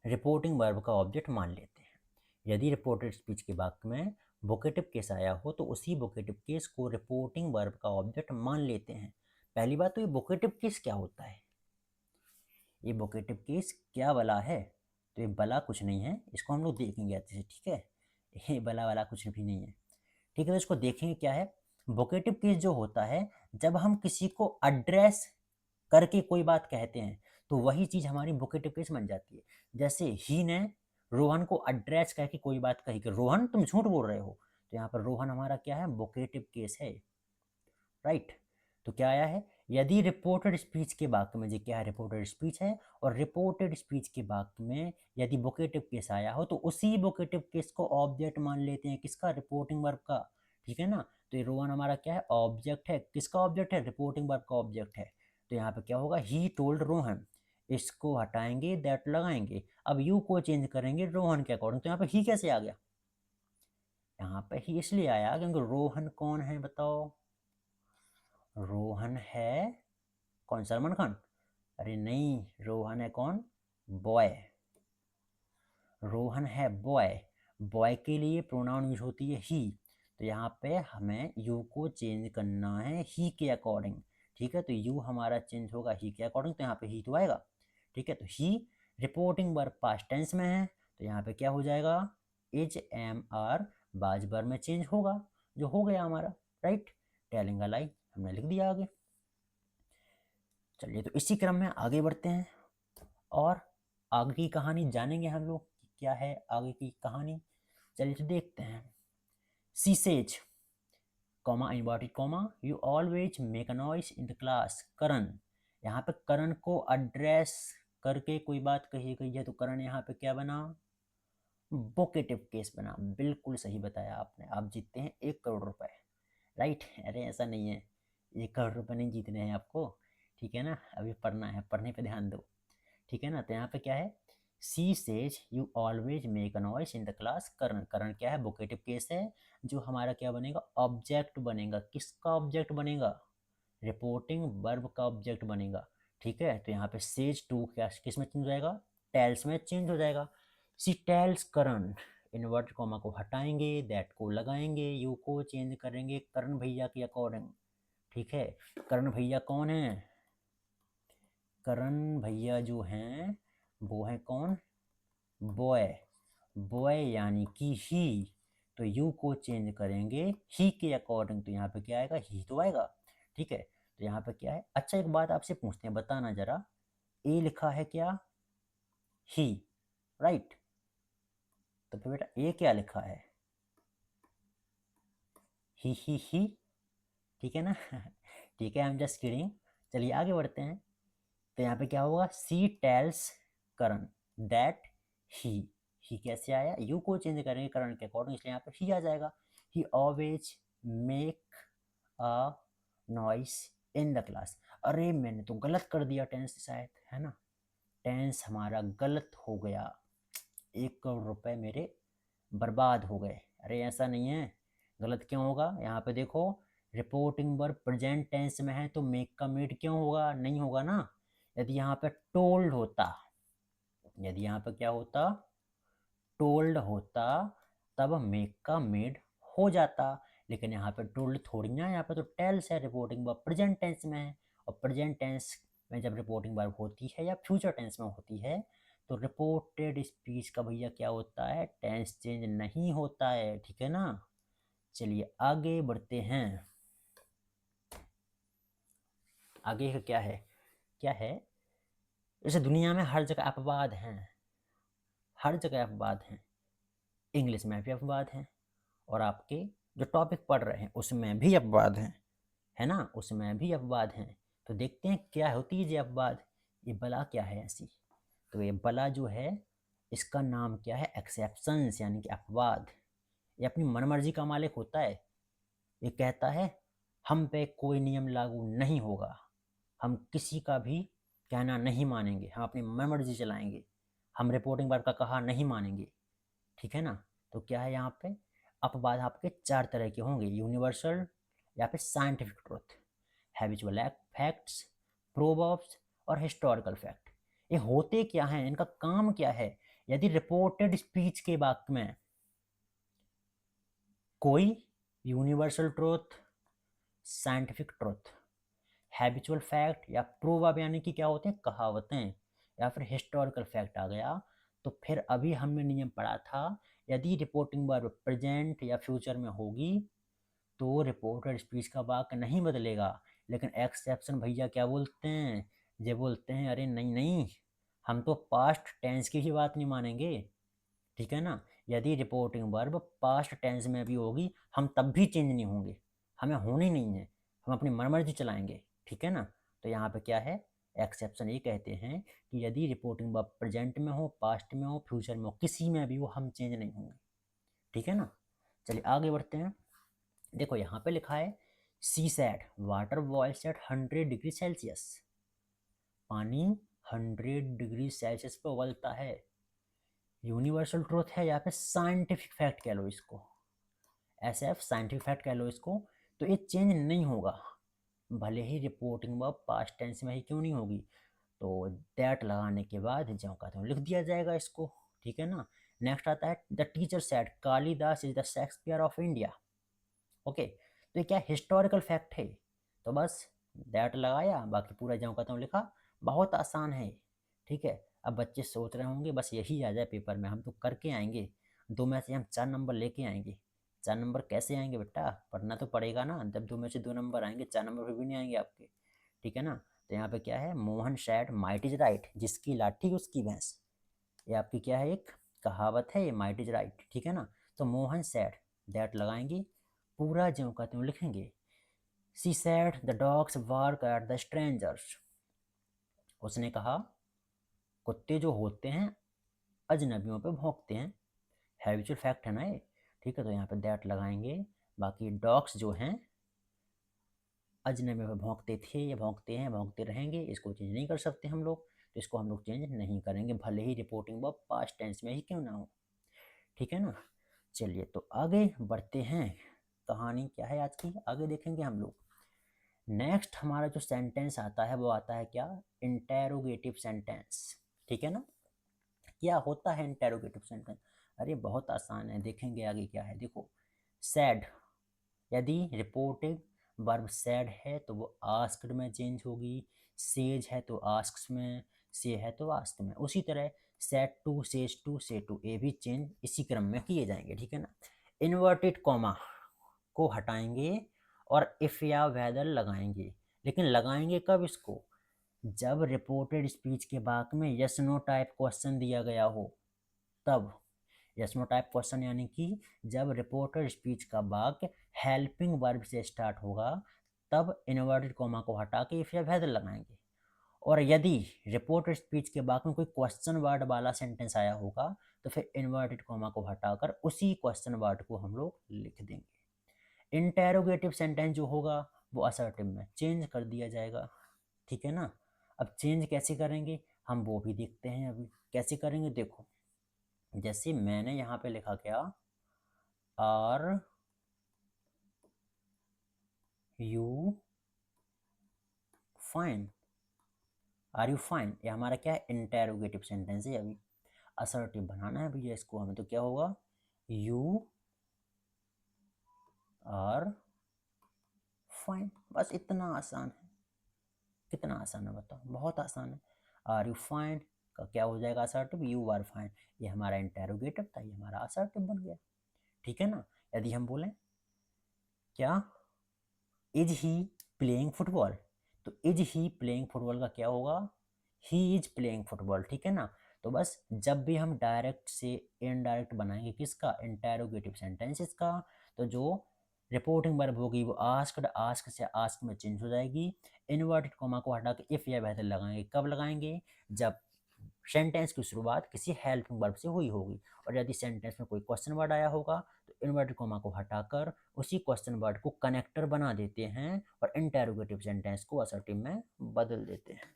रिपोर्टिंग वर्ब का ऑब्जेक्ट मान लेते हैं। यदि रिपोर्टेड स्पीच के वाक्य में वोकेटिव केस आया हो तो उसी वोकेटिव केस को रिपोर्टिंग वर्ब का ऑब्जेक्ट मान लेते हैं। पहली बात तो ये वोकेटिव केस क्या होता है, ये वोकेटिव केस क्या बला है, तो ये बला कुछ नहीं है, इसको हम लोग देखेंगे अच्छे से, ठीक है। ये बला वाला कुछ भी नहीं है, ठीक है। तो इसको देखेंगे क्या है। वोकेटिव केस जो होता है, जब हम किसी को एड्रेस करके कोई बात कहते हैं तो वही चीज हमारी वोकेटिव केस बन जाती है। जैसे ही ने रोहन को एड्रेस करके कोई बात कही कि रोहन तुम झूठ बोल रहे हो, तो यहाँ पर रोहन हमारा क्या है, वोकेटिव केस है, राइट। तो क्या आया है, यदि रिपोर्टेड स्पीच के वाक्य में, जो क्या है, रिपोर्टेड स्पीच है, और रिपोर्टेड स्पीच के वाक्य में यदि वोकेटिव केस आया हो तो उसी वोकेटिव केस को ऑब्जेक्ट मान लेते हैं, किसका, रिपोर्टिंग वर्ब का, ठीक है ना। तो ये रोहन हमारा क्या है, ऑब्जेक्ट है, किसका ऑब्जेक्ट है, रिपोर्टिंग वर्ब का ऑब्जेक्ट है। तो यहाँ पे क्या होगा, ही टोल्ड रोहन, इसको हटाएंगे दैट लगाएंगे, अब यू को चेंज करेंगे रोहन के अकॉर्डिंग, तो यहाँ पे ही कैसे आ गया, यहाँ पे ही इसलिए आया क्योंकि रोहन कौन है बताओ, रोहन है कौन, सलमान खान, अरे नहीं, रोहन है कौन, बॉय, रोहन है बॉय, बॉय के लिए प्रोनाउन यूज होती है ही, तो यहाँ पे हमें यू को चेंज करना है ही के अकॉर्डिंग, ठीक है। तो यू हमारा चेंज होगा ही के अकॉर्डिंग, तो यहाँ पे ही तो आएगा, ठीक है। तो ही रिपोर्टिंग वर्ब पास्ट टेंस में है, तो यहाँ पे क्या हो जाएगा, इज एम आर बाज वर्ब में चेंज होगा, जो हो गया हमारा, राइट। टेलिंग अ लाई हमने लिख दिया आगे। चलिए तो इसी क्रम में आगे बढ़ते हैं और आगे की कहानी जानेंगे हम लोग कि क्या है आगे की कहानी। चलिए तो देखते हैं। She says comma inverted comma, you always make a noise in the class, Karan, यहाँ पे करण को एड्रेस करके कोई बात कही गई है, तो करण यहाँ पे क्या बना, वोकेटिव केस बना, बिल्कुल सही बताया आपने। आप जीतते हैं 1 करोड़ रुपए, राइट। अरे ऐसा नहीं है, 1 करोड़ रुपए नहीं जीतने हैं आपको, ठीक है ना, अभी पढ़ना है, पढ़ने पे ध्यान दो, ठीक है ना। तो यहाँ पे क्या है, she says you always make a noise in the class, Karan, Karan क्या है, वोकेटिव केस है, जो हमारा क्या बनेगा, ऑब्जेक्ट बनेगा, किसका ऑब्जेक्ट बनेगा, रिपोर्टिंग वर्ब का ऑब्जेक्ट बनेगा, ठीक है। तो यहाँ पे सेज टू क्या किस में चेंज हो जाएगा, टेल्स में चेंज हो जाएगा। सी टेल्स करण, इन्वर्ट कॉमा को हटाएंगे, दैट को लगाएंगे, यू को चेंज करेंगे करण भैया के अकॉर्डिंग, ठीक है। करण भैया कौन है, करण भैया जो हैं वो है कौन, बॉय, बॉय यानी कि ही, तो यू को चेंज करेंगे ही के अकॉर्डिंग, तो यहाँ पे क्या आएगा, ही तो आएगा। ठीक है, तो यहाँ पे क्या है, अच्छा एक बात आपसे पूछते हैं, बताना जरा, ए लिखा है क्या, ही, राइट, तो फिर बेटा ए क्या लिखा है, ही, ठीक है ना ठीक है, आई एम जस्ट किडिंग। चलिए आगे बढ़ते हैं। तो यहाँ पे क्या होगा, सी टेल्स करण दैट ही, ही कैसे आया, यू को चेंज करेंगे करण के अकॉर्डिंग, इसलिए यहाँ पे ही आ जाएगा। ही always make a noise in the class. अरे मैंने तो गलत कर दिया टेंस शायद, है ना, टेंस हमारा गलत हो गया, 1 करोड़ रुपए मेरे बर्बाद हो गए। अरे ऐसा नहीं है, गलत क्यों होगा, यहाँ पे देखो, रिपोर्टिंग वर्ब प्रेजेंट टेंस में है तो मेक का मेड क्यों होगा, नहीं होगा ना। यदि यहाँ पे टोल्ड होता, यदि यहाँ पे क्या होता, टोल्ड होता, तब मेक का मेड हो जाता, लेकिन यहाँ पे टोल्ड थोड़ी ना है, यहाँ पे तो टेल्स है, रिपोर्टिंग वर्ब प्रेजेंट टेंस में है, और प्रेजेंट टेंस में जब रिपोर्टिंग वर्ब होती है या फ्यूचर टेंस में होती है, तो रिपोर्टेड स्पीच का भैया क्या होता है, टेंस चेंज नहीं होता है, ठीक है ना। चलिए आगे बढ़ते हैं। आगे का क्या है, क्या है, जैसे दुनिया में हर जगह अपवाद हैं, हर जगह अपवाद हैं, इंग्लिश में भी अपवाद हैं, और आपके जो टॉपिक पढ़ रहे हैं उसमें भी अपवाद हैं, है ना, उसमें भी अपवाद हैं। तो देखते हैं क्या होती है ये अपवाद, ये बला क्या है ऐसी। तो ये बला जो है, इसका नाम क्या है, एक्सेप्शंस, यानी कि अपवाद। ये अपनी मनमर्जी का मालिक होता है, ये कहता है हम पे कोई नियम लागू नहीं होगा, हम किसी का भी कहना नहीं मानेंगे, हम अपनी मनमर्जी चलाएंगे, हम रिपोर्टिंग वर्क का कहा नहीं मानेंगे, ठीक है ना। तो क्या है यहाँ पे, अपवाद आपके 4 तरह के होंगे, यूनिवर्सल या फिर scientific truth, habitual facts, proverbs और हिस्टोरिकल फैक्ट। ये होते क्या हैं, इनका काम क्या है, यदि रिपोर्टेड स्पीच के वाक्य में कोई universal truth, scientific truth, habitual fact या प्रोवर्ब यानी कि क्या होते हैं, कहावतें, या फिर हिस्टोरिकल फैक्ट आ गया, तो फिर अभी हमने नियम पढ़ा था, यदि रिपोर्टिंग वर्ब प्रेजेंट या फ्यूचर में होगी तो रिपोर्टेड स्पीच का वाक्य नहीं बदलेगा। लेकिन एक्सेप्शन भैया क्या बोलते हैं, ये बोलते हैं अरे नहीं नहीं, हम तो पास्ट टेंस की ही बात नहीं मानेंगे, ठीक है ना। यदि रिपोर्टिंग वर्ब पास्ट टेंस में भी होगी हम तब भी चेंज नहीं होंगे, हमें होनी नहीं है, हम अपनी मनमर्जी चलाएंगे, ठीक है ना। तो यहाँ पे क्या है, एक्सेप्शन ये कहते हैं कि यदि रिपोर्टिंग वर्ब प्रेजेंट में हो, पास्ट में हो, फ्यूचर में हो, किसी में भी हो, हम चेंज नहीं होंगे, ठीक है ना। चलिए आगे बढ़ते हैं। देखो यहाँ पे लिखा है, she said water boils at 100 degree Celsius, पानी 100 डिग्री सेल्सियस पे उबलता है, यूनिवर्सल ट्रूथ है या फिर साइंटिफिक फैक्ट कह लो इसको, ऐसे आप साइंटिफिक फैक्ट कह लो इसको, तो ये चेंज नहीं होगा, भले ही रिपोर्टिंग वर्ब पास्ट टेंस में ही क्यों नहीं होगी, तो दैट लगाने के बाद ज्यों का त्यों लिख दिया जाएगा इसको, ठीक है ना। नेक्स्ट आता है, the teacher said Kalidas is the Shakespeare of India, okay, तो ये क्या हिस्टोरिकल फैक्ट है, तो बस दैट लगाया, बाकी पूरा ज्यों का त्यों लिखा, बहुत आसान है, ठीक है। अब बच्चे सोच रहे होंगे बस यही आ जाए पेपर में, हम तो करके आएंगे, 2 में से हम 4 नंबर लेके आएंगे। 4 नंबर कैसे आएंगे बेटा, पढ़ना तो पड़ेगा ना, जब 2 में से 2 नंबर आएंगे, 4 नंबर फिर भी नहीं आएंगे आपके, ठीक है ना। तो यहाँ पे क्या है, Mohan sad might is right, जिसकी लाठी उसकी भैंस, ये आपकी क्या है, एक कहावत है, ये माइट इज राइट, ठीक है ना। तो मोहन सैड, दैट लगाएंगे, पूरा ज्यों का त्यों लिखेंगे। She said the dogs bark at the strangers, उसने कहा कुत्ते जो होते हैं अजनबियों पे भौंकते हैं, हैबिचुअल फैक्ट है ना ये, ठीक है। तो यहाँ पे दैट लगाएंगे, बाकी डॉग्स जो हैं अजनबियों पे भौंकते थे या भौंकते हैं, भौंकते रहेंगे, इसको चेंज नहीं कर सकते हम लोग, तो इसको हम लोग चेंज नहीं करेंगे, भले ही रिपोर्टिंग वर्ब पास्ट टेंस में ही क्यों ना हो, ठीक है ना। चलिए तो आगे बढ़ते हैं, कहानी क्या है आज की, आगे देखेंगे हम लोग। नेक्स्ट हमारा जो सेंटेंस आता है वो आता है क्या, इंटेरोगेटिव सेंटेंस, ठीक है ना। क्या होता है इंटेरोगेटिव सेंटेंस, अरे बहुत आसान है, देखेंगे आगे क्या है। देखो सैड, यदि रिपोर्टिंग वर्ब सैड है तो वो आस्क्ड में चेंज होगी, सेज है तो आस्क्स में, से है तो वास्तव में। उसी तरह सेट टू, सेज टू, से टू, ये भी चेंज इसी क्रम में किए जाएंगे, ठीक है ना। इन्वर्टेड कॉमा को हटाएंगे और इफ या वेदर लगाएंगे, लेकिन लगाएंगे कब इसको, जब रिपोर्टेड स्पीच के बाद में यस नो टाइप क्वेश्चन दिया गया हो तब। यस नो टाइप क्वेश्चन यानी कि जब रिपोर्टेड स्पीच का वाक्य हेल्पिंग वर्ब से स्टार्ट होगा तब इन्वर्टेड कॉमा को हटा के इफ या वेदर लगाएंगे। और यदि रिपोर्टेड स्पीच के बाद में कोई क्वेश्चन वर्ड वाला सेंटेंस आया होगा तो फिर इन्वर्टेड कॉमा को हटाकर उसी क्वेश्चन वर्ड को हम लोग लिख देंगे। इंटेरोगेटिव सेंटेंस जो होगा वो असर्टिव में चेंज कर दिया जाएगा, ठीक है ना। अब चेंज कैसे करेंगे हम वो भी देखते हैं। अभी कैसे करेंगे देखो, जैसे मैंने यहाँ पे लिखा क्या, are you fine, are you fine, ये हमारा क्या है, इंटेरोगेटिव सेंटेंस है। अभी असर्टिव बनाना है भैया इसको हमें, तो क्या होगा, यू आर फाइन। बस इतना आसान है। कितना आसान है बताओ, बहुत आसान है। आर यू फाइन का क्या हो जाएगा असर्टिव, यू आर फाइन। ये हमारा इंटेरोगेटिव था, ये हमारा असर्टिव बन गया, ठीक है ना। यदि हम बोलें क्या, इज ही प्लेइंग फुटबॉल, तो इज ही प्लेइंग फुटबॉल का क्या होगा, ही इज प्लेइंग फुटबॉल, ठीक है ना। तो बस जब भी हम डायरेक्ट से इनडायरेक्ट बनाएंगे किसका, इंटेरोगेटिव सेंटेंसेस का, तो जो रिपोर्टिंग वर्ब होगी वो आस्क्ड, आस्क से आस्क में चेंज हो जाएगी। इन्वर्टेड कॉमा को हटा के इफ या बेहतर लगाएंगे, कब लगाएंगे, जब सेंटेंस की शुरुआत किसी हेल्पिंग वर्ब से हुई होगी। और यदि सेंटेंस में कोई क्वेश्चन वर्ड आया होगा तो इन्वर्टेड कॉमा को हटाकर उसी क्वेश्चन वर्ड को कनेक्टर बना देते हैं और इंटेरोगेटिव सेंटेंस को असर्टिव में बदल देते हैं,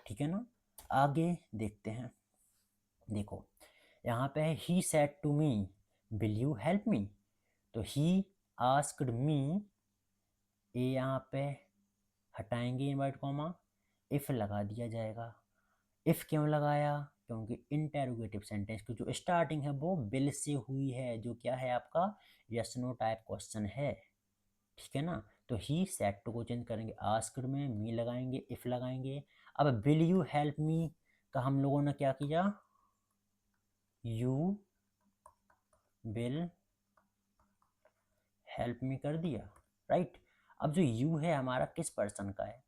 ठीक है ना। आगे देखते हैं। देखो यहाँ पे है he said to me will you help me, तो ही आस्क्ड मी, ये यहाँ पे हटाएंगे इन्वर्ट कॉमा, इफ लगा दिया जाएगा। इफ क्यों लगाया, क्योंकि इंटेरोगेटिव सेंटेंस की जो स्टार्टिंग है वो विल से हुई है, जो क्या है आपका यस नो टाइप क्वेश्चन है, ठीक है ना। तो ही सेड टू को चेंज करेंगे, आस्क्ड में मी लगाएंगे, इफ लगाएंगे। अब विल यू हेल्प मी का हम लोगों ने क्या किया, यू विल हेल्प मी कर दिया, राइट। अब जो यू है हमारा किस पर्सन का है,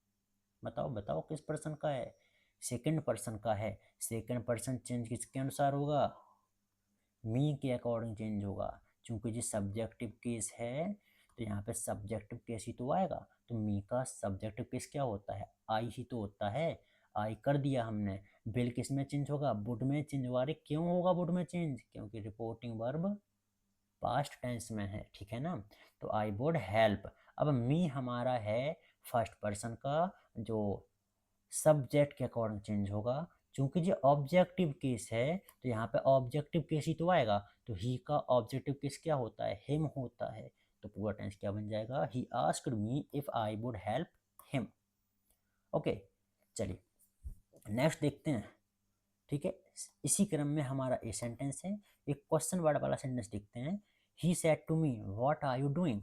बताओ बताओ किस पर्सन का है, सेकंड पर्सन का है। सेकंड पर्सन चेंज किसके अनुसार होगा, मी के अकॉर्डिंग चेंज होगा। क्योंकि जो सब्जेक्टिव केस है तो यहाँ पे सब्जेक्टिव केस ही तो आएगा। तो मी का सब्जेक्टिव केस क्या होता है, आई ही तो होता है। आई कर दिया हमने। बिल किस में चेंज होगा, वुड में चेंज होगा। अरे क्यों होगा वुड में चेंज, क्योंकि रिपोर्टिंग वर्ब पास्ट टेंस में है, ठीक है ना। तो आई वुड हेल्प। अब मी हमारा है फर्स्ट पर्सन का, जो सब्जेक्ट के अकॉर्डिंग चेंज होगा। क्योंकि जो ऑब्जेक्टिव केस है तो यहाँ पे ऑब्जेक्टिव केस ही तो आएगा। तो ही का ऑब्जेक्टिव केस क्या होता है, हिम होता है। तो पूरा टेंस क्या बन जाएगा, he asked me if I would help him. Okay, चलिए नेक्स्ट देखते हैं, ठीक है। इसी क्रम में हमारा ए सेंटेंस है, एक क्वेश्चन वर्ड वाला सेंटेंस देखते हैं। He said to me what are you doing,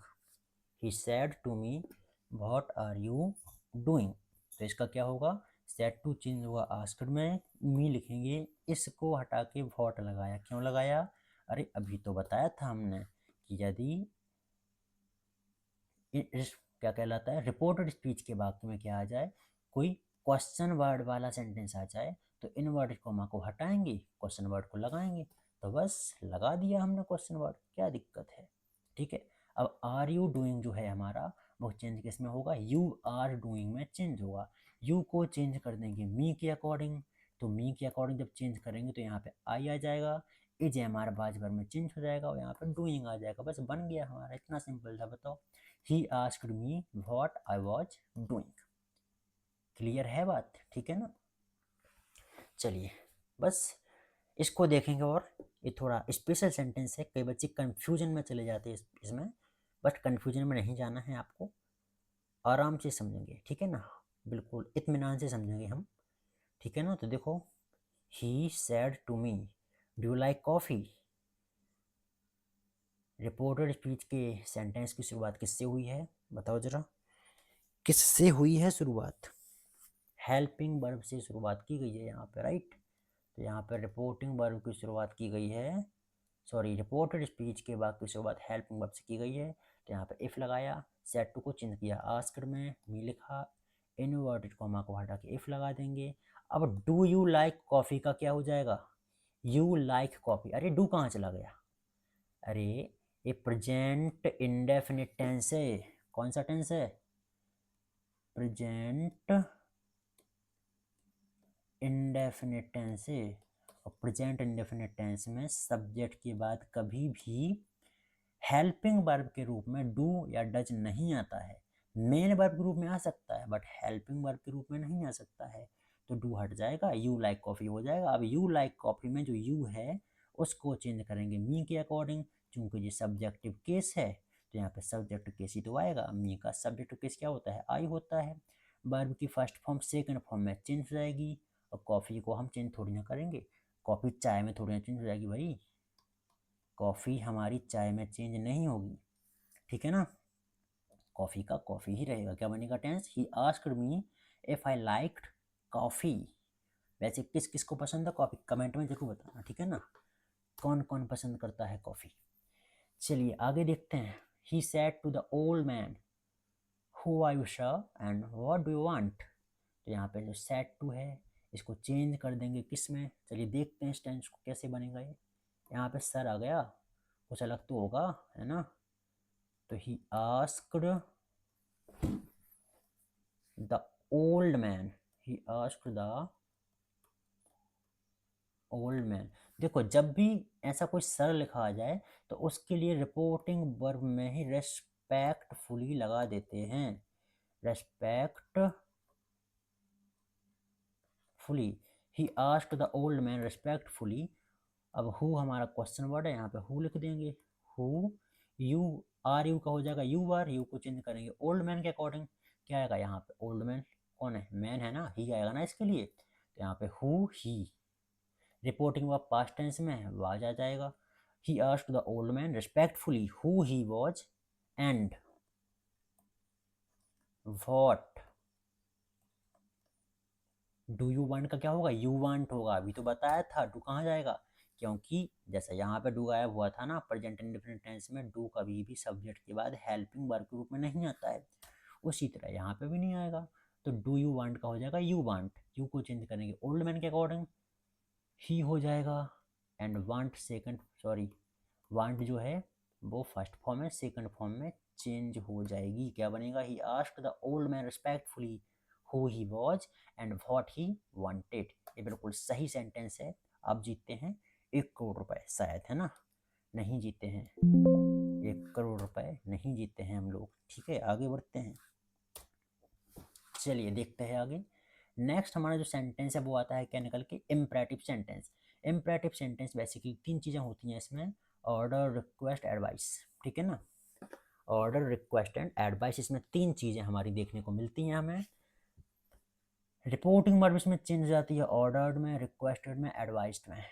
he said to me what are you doing. तो इसका क्या होगा, सेड टू चेंज होगा आस्क्ड में, मी लिखेंगे, इसको हटा के व्हाट लगाया। क्यों लगाया, अरे अभी तो बताया था हमने कि यदि इस क्या कहलाता है, रिपोर्टेड स्पीच के वाक्य में क्या आ जाए, कोई क्वेश्चन वर्ड वाला सेंटेंस आ जाए तो इनवर्टेड कॉमा को हटाएंगे, क्वेश्चन वर्ड को लगाएंगे। तो बस लगा दिया हमने क्वेश्चन वर्ड, क्या दिक्कत है, ठीक है। अब आर यू डूइंग जो है हमारा वो चेंज किस में होगा, यू आर डूइंग में चेंज होगा। यू को चेंज कर देंगे मी के अकॉर्डिंग। तो मी के अकॉर्डिंग जब चेंज करेंगे तो यहाँ पे आई आ जाएगा, इज हमारा बाज भर में चेंज हो जाएगा और यहाँ पे डूइंग आ जाएगा। बस बन गया हमारा, इतना सिंपल था। बताओ, he asked me what I was doing। Clear है बात, ठीक है ना। चलिए बस इसको देखेंगे। और ये थोड़ा स्पेशल सेंटेंस है, कई बच्चे कंफ्यूजन में चले जाते हैं इसमें, बट कंफ्यूजन में नहीं जाना है आपको, आराम से समझेंगे, ठीक है ना, बिल्कुल इत्मीनान से समझेंगे हम, ठीक है ना। तो देखो, he said to me do you like coffee. Reported speech के सेंटेंस की शुरुआत किससे हुई है, बताओ जरा, किससे हुई है शुरुआत, हेल्पिंग वर्ब से शुरुआत की गई है यहाँ पे, राइट। तो यहाँ पे रिपोर्टिंग वर्ब की शुरुआत की गई है, सॉरी रिपोर्टेड स्पीच के बाद की शुरुआत हेल्पिंग वर्ब से की गई है। तो यहाँ पे इफ लगाया, सेट टू को चेंज किया आस्क्ड में, मी लिखा, इनवर्टेड कॉमा को हटा के इफ लगा देंगे। अब डू यू लाइक कॉफ़ी का क्या हो जाएगा, यू लाइक कॉफ़ी। अरे डू कहाँ चला गया, अरे ये प्रेजेंट इंडेफिनिट टेंस है। कौन सा टेंस है, प्रेजेंट इंडेफिनिट टेंस है। और प्रेजेंट इंडेफिनिट टेंस में सब्जेक्ट के बाद कभी भी हेल्पिंग वर्ब के रूप में डू या डज नहीं आता है। मेन वर्ब के रूप में आ सकता है बट हेल्पिंग वर्ब के रूप में नहीं आ सकता है। तो डू हट जाएगा, यू लाइक कॉफ़ी हो जाएगा। अब यू लाइक कॉफ़ी में जो यू है उसको चेंज करेंगे मी के अकॉर्डिंग, क्योंकि ये सब्जेक्टिव केस है तो यहाँ पे सब्जेक्टिव केस ही तो आएगा। मी का सब्जेक्टिव केस क्या होता है, आई होता है। वर्ब की फर्स्ट फॉर्म सेकंड फॉर्म में चेंज हो जाएगी। और कॉफ़ी को हम चेंज थोड़ी ना करेंगे, कॉफ़ी चाय में थोड़ी ना चेंज हो जाएगी भाई, कॉफ़ी हमारी चाय में चेंज नहीं होगी, ठीक है ना। कॉफ़ी का कॉफ़ी ही रहेगा। क्या बनेगा tense, he asked me if I liked coffee. वैसे किस किस को पसंद है कॉफ़ी, कमेंट में जरूर बताना, ठीक है ना, कौन कौन पसंद करता है कॉफ़ी। चलिए आगे देखते हैं। He said to the old man, who are you sir and what do you want. तो यहाँ पे जो सेड टू है इसको चेंज कर देंगे किस में, चलिए देखते हैं इस टेंस को कैसे बनेगा ये। यहाँ पे सर आ गया, कुछ अलग तो होगा, है ना। तो he asked the old man, he asked the old man. देखो जब भी ऐसा कोई सर लिखा आ जाए तो उसके लिए रिपोर्टिंग वर्ब में ही रेस्पेक्टफुली लगा देते हैं, respectfully. He asked the old man respectfully. अब हु हमारा क्वेश्चन वर्ड है, यहाँ पे हु लिख देंगे, हु, यू आर यू का हो जाएगा यू आर, यू को चेंज करेंगे ओल्ड मैन के अकॉर्डिंग। क्या आएगा यहाँ पे, ओल्ड मैन कौन है, मैन है ना, ही आएगा ना इसके लिए। तो यहाँ पे who he, reporting verb past tense में है, वाज आ जाएगा। He asked the old man respectfully who he was and what do you want का क्या होगा, यू वांट होगा। अभी तो बताया था डू कहाँ जाएगा, क्योंकि जैसा यहाँ पे डू गायब हुआ था ना प्रेजेंट इंडेफिनिट टेंस में, डू कभी भी सब्जेक्ट के बाद हेल्पिंग वर्ब के रूप में नहीं आता है, उसी तरह यहाँ पे भी नहीं आएगा। तो डू यू वांट का हो जाएगा यू वांट, यू को चेंज करेंगे ओल्ड मैन के अकॉर्डिंग, ही हो जाएगा। And want second, sorry want जो है वो फर्स्ट फॉर्म है, सेकंड फॉर्म में चेंज हो जाएगी। क्या बनेगा, ही asked the old man respectfully who he was and what he wanted. ये बिल्कुल सही सेंटेंस है। आप जीतते हैं 1 करोड़ रुपए, शायद, है ना, नहीं जीते हैं 1 करोड़ रुपए, नहीं जीते हैं हम लोग। ठीक है आगे बढ़ते हैं, चलिए देखते हैं आगे। नेक्स्ट हमारा जो सेंटेंस है वो आता है क्या निकल के, imperative sentence. Imperative sentence basically 3 चीज़ें होती हैं इसमें, ऑर्डर, रिक्वेस्ट, एडवाइस, ठीक है ना। ऑर्डर, रिक्वेस्ट एंड एडवाइस, इसमें 3 चीज़ें हमारी देखने को मिलती हैं हमें। रिपोर्टिंग वर्ब इसमें चेंज हो जाती है ऑर्डर्ड में, रिक्वेस्टेड में, एडवाइस्ड में,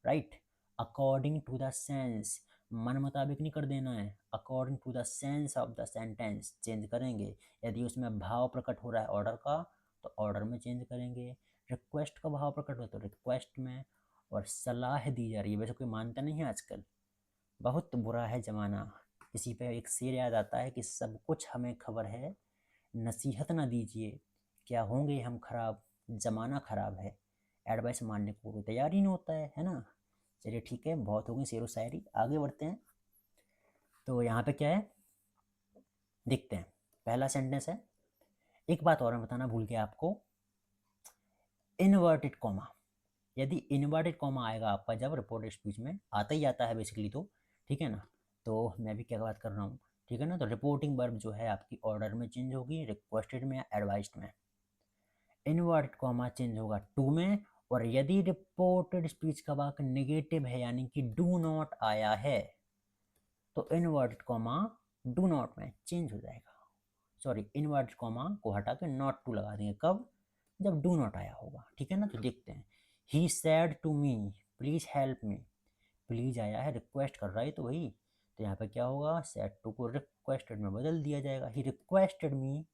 right. According to the sense, मन मुताबिक नहीं कर देना है, according to the sense of the sentence change करेंगे। यदि उसमें भाव प्रकट हो रहा है ऑर्डर का तो ऑर्डर में चेंज करेंगे, रिक्वेस्ट का भाव प्रकट हो तो रिक्वेस्ट में। और सलाह दी जा रही है, वैसे कोई मानता नहीं है आजकल, बहुत बुरा है ज़माना। इसी पे एक शेर याद आता है कि सब कुछ हमें खबर है, नसीहत ना दीजिए, क्या होंगे हम खराब, ज़माना ख़राब है। एडवाइस मानने को कोई तैयार ही नहीं होता है ना। चलिए ठीक है, बहुत हो गई शेर व शायरी, आगे बढ़ते हैं। तो यहाँ पे क्या है देखते हैं, पहला सेंटेंस है, एक बात और मैं बताना भूल गया आपको, इनवर्टेड कॉमा। यदि इनवर्टेड कॉमा आएगा आपका जब रिपोर्टेड स्पीच में, आता ही आता है बेसिकली, तो ठीक है ना। तो मैं भी क्या बात कर रहा हूँ, ठीक है ना। तो रिपोर्टिंग वर्ब जो है आपकी ऑर्डर में चेंज होगी, रिक्वेस्टेड में या एडवाइस्ड में। इनवर्टेड कॉमा चेंज होगा टू में। और यदि रिपोर्टेड स्पीच का वाक्य नेगेटिव है यानी कि डू नॉट आया है तो इनवर्टेड कॉमा डू नॉट में चेंज हो जाएगा। सॉरी, इनवर्टेड कॉमा को हटा के नॉट टू लगा देंगे, कब, जब डू नॉट आया होगा, ठीक है ना। तो देखते हैं, he said to me please help me, please आया है, रिक्वेस्ट कर रहा है तो वही, तो यहाँ पे क्या होगा, सैड टू को रिक्वेस्टेड में बदल दिया जाएगा। ही रिक्वेस्टेड मी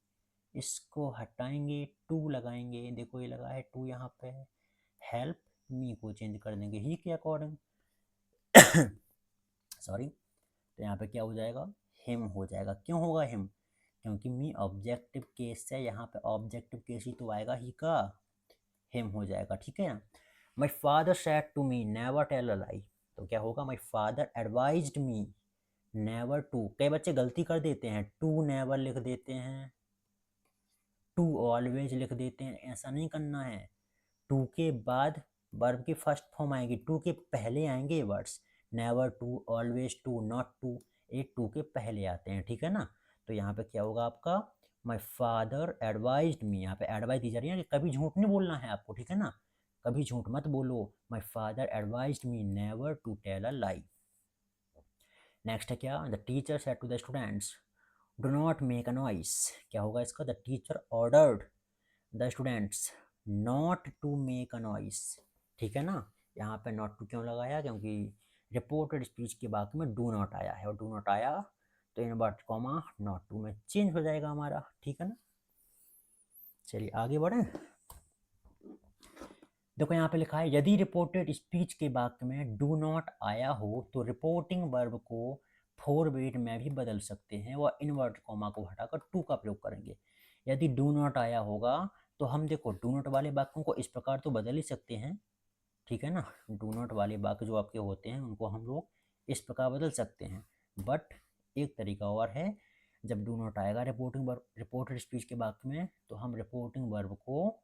इसको हटाएंगे, टू लगाएंगे, देखो ये लगा है टू यहाँ पे, हेल्प मी को चेंज कर देंगे ही के अकॉर्डिंग सॉरी, तो यहाँ पे क्या हो जाएगा, हिम हो जाएगा। क्यों होगा हिम, क्योंकि मी ऑब्जेक्टिव केस है, यहाँ पे ऑब्जेक्टिव केस ही तो आएगा, ही का हिम हो जाएगा, ठीक है। My father said to me never tell a lie, तो क्या होगा, my father advised me never to, कई बच्चे गलती कर देते हैं, टू नेवर लिख देते हैं, टू ऑलवेज लिख देते हैं, ऐसा नहीं करना है। टू के बाद वर्ब की फर्स्ट फॉर्म आएगी, टू के पहले आएंगे words, never to, always to, not to, ये टू के पहले आते हैं, ठीक है ना। तो यहाँ पे क्या होगा आपका, माई फादर एडवाइज्ड मी, यहाँ पे एडवाइस दी जा रही है कि कभी झूठ नहीं बोलना है आपको, ठीक है ना, कभी झूठ मत बोलो। My father advised me never to tell a lie. Next है क्या, the teacher said to the students do not make a noise, क्या होगा इसका, the teacher ordered the students not to make a noise, ठीक है ना। यहाँ पे नॉट टू क्यों लगाया, क्योंकि रिपोर्टेड स्पीच के बाकी में डू नॉट आया है, और डू नॉट आया तो इनवर्ट कॉमा नॉट टू में चेंज हो जाएगा हमारा, ठीक है ना। चलिए आगे बढ़े, देखो यहाँ पे लिखा है यदि रिपोर्टेड स्पीच के वाक्य में डू नॉट आया हो तो रिपोर्टिंग वर्ब को फॉरवर्ड में भी बदल सकते हैं, वह इनवर्ट कॉमा को हटाकर टू का प्रयोग करेंगे। यदि डू नॉट आया होगा तो हम देखो डू नॉट वाले वाक्यों को इस प्रकार तो बदल ही सकते हैं, ठीक है ना, डू नॉट वाले वाक्य जो आपके होते हैं उनको हम लोग इस प्रकार बदल सकते हैं, बट एक तरीका और है, जब डू नॉट आएगा रिपोर्टेड स्पीच के वाक्य में तो हम रिपोर्टिंग वर्ब को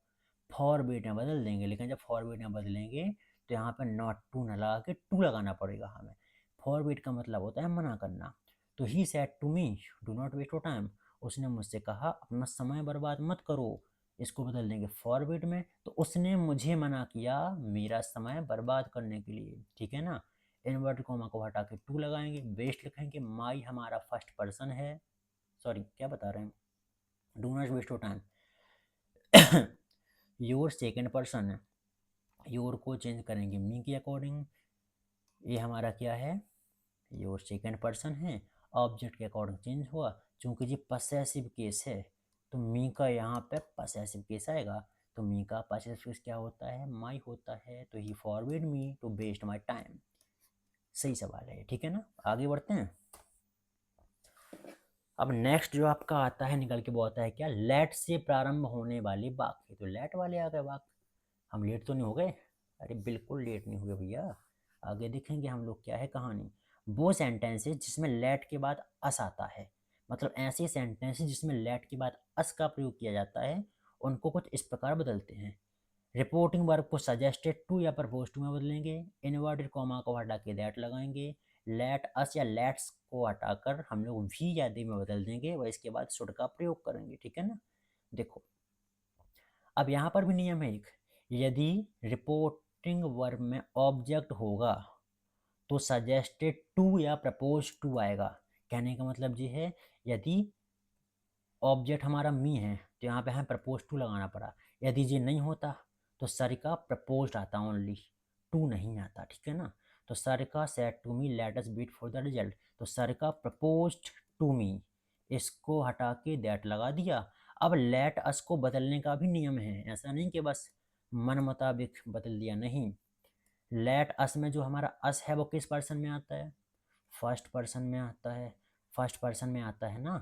फॉरवर्ड में बदल देंगे, लेकिन जब फॉरवर्ड में बदलेंगे तो यहाँ पर नॉट टू न लगा के टू लगाना पड़ेगा हमें। फॉरवर्ड का मतलब होता है मना करना, तो he said to me do not waste your time, उसने मुझसे कहा अपना समय बर्बाद मत करो, इसको बदल देंगे फॉरवर्ड में, तो उसने मुझे मना किया मेरा समय बर्बाद करने के लिए, ठीक है ना। इनवर्ट कॉमा को हटा के टू लगाएंगे, वेस्ट लिखेंगे, माई हमारा फर्स्ट पर्सन है, सॉरी क्या बता रहे हैं, do not waste your time your second person है, योर को चेंज करेंगे मी के अकॉर्डिंग, ये हमारा क्या है, योर सेकेंड पर्सन है, ऑब्जेक्ट के अकॉर्डिंग चेंज हुआ, चूंकि जी पसेसिव केस है तो मी का यहाँ पे पसेसिव केस आएगा, तो मी का पसेसिव केस क्या होता है, माई होता है, तो he forward me to waste my time, सही सवाल है, ठीक है ना। आगे बढ़ते हैं, अब नेक्स्ट जो आपका आता है निकल के वो आता है क्या, लेट से प्रारंभ होने वाले वाक्य, तो लेट वाले आ गए वाक्य, हम लेट तो नहीं हो गए, अरे बिल्कुल लेट नहीं हुए भैया, आगे देखेंगे हम लोग क्या है कहानी। वो सेंटेंसेस जिसमें लेट के बाद अस आता है, मतलब ऐसे सेंटेंसेस जिसमें लेट के बाद अस का प्रयोग किया जाता है, उनको कुछ इस प्रकार बदलते हैं। रिपोर्टिंग वर्ब को सजेस्टेड टू या प्रपोज टू में बदलेंगे, इनवर्टेड कॉमा को हटा के दैट लगाएंगे, लेट अस या लेट्स को हटाकर हम लोग वी या दे में बदल देंगे, और इसके बाद शुड का प्रयोग करेंगे, ठीक है ना। देखो अब यहाँ पर भी नियम है एक, यदि रिपोर्टिंग वर्ब में ऑब्जेक्ट होगा तो सजेस्टेड टू या प्रपोज टू आएगा, कहने का मतलब ये है यदि ऑब्जेक्ट हमारा मी है तो यहाँ पे हमें प्रपोज टू लगाना पड़ा, यदि ये नहीं होता तो सर का प्रपोज आता ओनली, टू नहीं आता, ठीक है ना। तो सर का said to me let us wait for the result, तो सर का प्रपोज्ड टू मी, इसको हटा के दैट लगा दिया। अब लेट अस को बदलने का भी नियम है, ऐसा नहीं कि बस मन मुताबिक बदल दिया, नहीं। लेट अस में जो हमारा अस है वो किस पर्सन में आता है, फर्स्ट पर्सन में आता है, फर्स्ट पर्सन में आता है ना,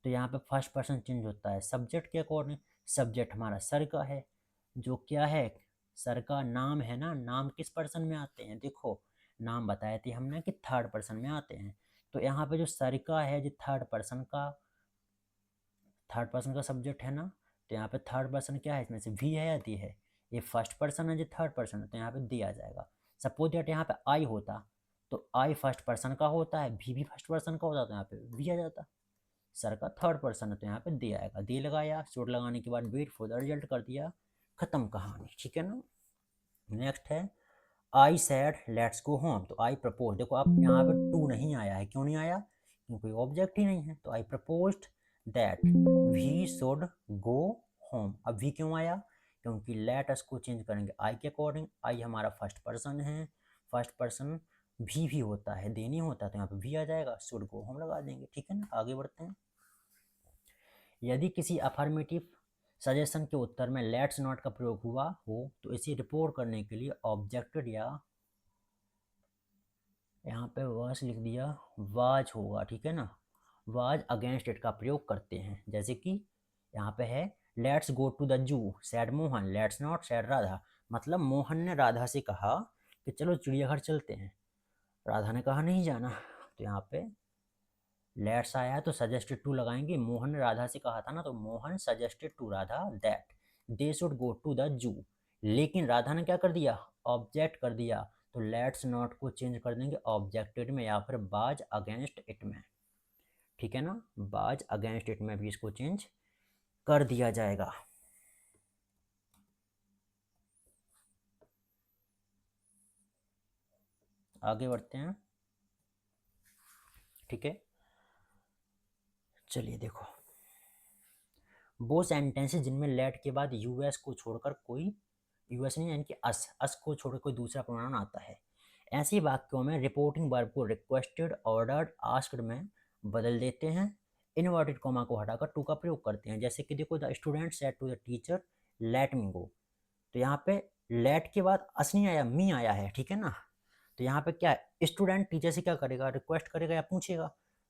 तो यहाँ पे फर्स्ट पर्सन चेंज होता है सब्जेक्ट के अकॉर्डिंग, सब्जेक्ट हमारा सर का है, जो क्या है सर का नाम है ना, नाम किस पर्सन में आते हैं, देखो नाम बताए थे हमने कि थर्ड पर्सन में आते हैं, तो यहाँ पे जो सर का है जो थर्ड पर्सन का सब्जेक्ट है ना, तो यहाँ पे थर्ड पर्सन क्या है, इसमें से वी है या दी है, ये फर्स्ट पर्सन है जो थर्ड पर्सन है, तो यहाँ पे दी आ जाएगा। सपोज दैट यहाँ पे आई होता तो आई फर्स्ट पर्सन का होता है, भी फर्स्ट पर्सन का होता तो यहाँ पे वी आ जाता, सर का थर्ड पर्सन है तो यहाँ पे दी आएगा, दी लगाया, शोट लगाने के बाद वेट फॉर द रिजल्ट कर दिया, खत्म कहानी, ठीक है ना। नेक्स्ट है आई सैड लेट्स गो होम, तो आई प्रपोज, देखो आप यहाँ पे टू नहीं आया है, क्यों नहीं आया, क्योंकि ऑब्जेक्ट ही नहीं है, तो I proposed that we should go home, अब वी क्यों आया, क्योंकि लेट अस को चेंज करेंगे आई के अकॉर्डिंग, आई हमारा फर्स्ट पर्सन है, फर्स्ट पर्सन भी होता है, देनी होता है, तो यहाँ पे भी आ जाएगा, शुड गो होम लगा देंगे, ठीक है ना। आगे बढ़ते हैं, यदि किसी अफर्मेटिव सजेशन के उत्तर में लेट्स नॉट का प्रयोग हुआ हो तो इसे रिपोर्ट करने के लिए ऑब्जेक्टेड या यहाँ पे वाज लिख दिया वाज होगा, ठीक है ना, वाज अगेंस्ट इट का प्रयोग करते हैं। जैसे कि यहाँ पे है let's go to the zoo said Mohan let's not said Radha, मतलब मोहन ने राधा से कहा कि चलो चिड़ियाघर चलते हैं, राधा ने कहा नहीं जाना। तो यहाँ पे लेट्स आया तो सजेस्टेड टू लगाएंगे, मोहन ने राधा से कहा था ना, तो Mohan suggested to Radha that they should go to the zoo, लेकिन राधा ने क्या कर दिया, ऑब्जेक्ट कर दिया, तो लेट्स नॉट को चेंज कर देंगे ऑब्जेक्टेड में या फिर बाज अगेंस्ट इट में, ठीक है ना, बाज अगेंस्ट इट में भी इसको चेंज कर दिया जाएगा। आगे बढ़ते हैं, ठीक है। चलिए देखो, वो सेंटेंसेस जिनमें लेट के बाद यूएस को छोड़कर कोई, यूएस नहीं यानी कि अस को छोड़कर कोई दूसरा प्रोनाउन आता है, ऐसे वाक्यों में रिपोर्टिंग वर्ब को रिक्वेस्टेड, ऑर्डर्ड, आस्क्ड में बदल देते हैं, इनवर्टेड कॉमा को हटाकर टू का प्रयोग करते हैं। जैसे कि देखो, the student said to the teacher let me go, तो यहाँ पे लेट के बाद अस नहीं आया, मी आया है, ठीक है ना। तो यहाँ पे क्या है, स्टूडेंट टीचर से क्या करेगा, रिक्वेस्ट करेगा या पूछेगा,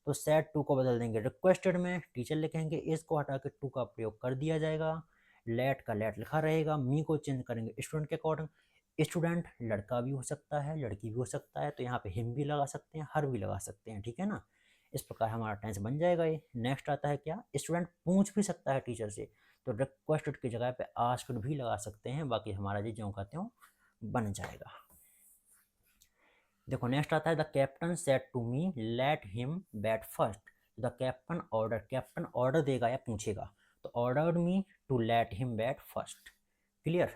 तो सेड टू को बदल देंगे रिक्वेस्टेड में, टीचर लिखेंगे, इस को हटा के टू का प्रयोग कर दिया जाएगा, लेट का लेट लिखा रहेगा, मी को चेंज करेंगे स्टूडेंट के अकॉर्डिंग, स्टूडेंट लड़का भी हो सकता है, लड़की भी हो सकता है, तो यहाँ पे हिम भी लगा सकते हैं, हर भी लगा सकते हैं, ठीक है ना। इस प्रकार हमारा टेंस बन जाएगा ये। नेक्स्ट आता है क्या, स्टूडेंट पूछ भी सकता है टीचर से, तो रिक्वेस्टेड की जगह पे आस्क्ड भी लगा सकते हैं, बाकी हमारा जी ज्यों का त्यों बन जाएगा। देखो नेक्स्ट आता है the captain said to me let him bat first, the captain order, captain order देगा या पूछेगा, तो ordered me to let him bat first, clear.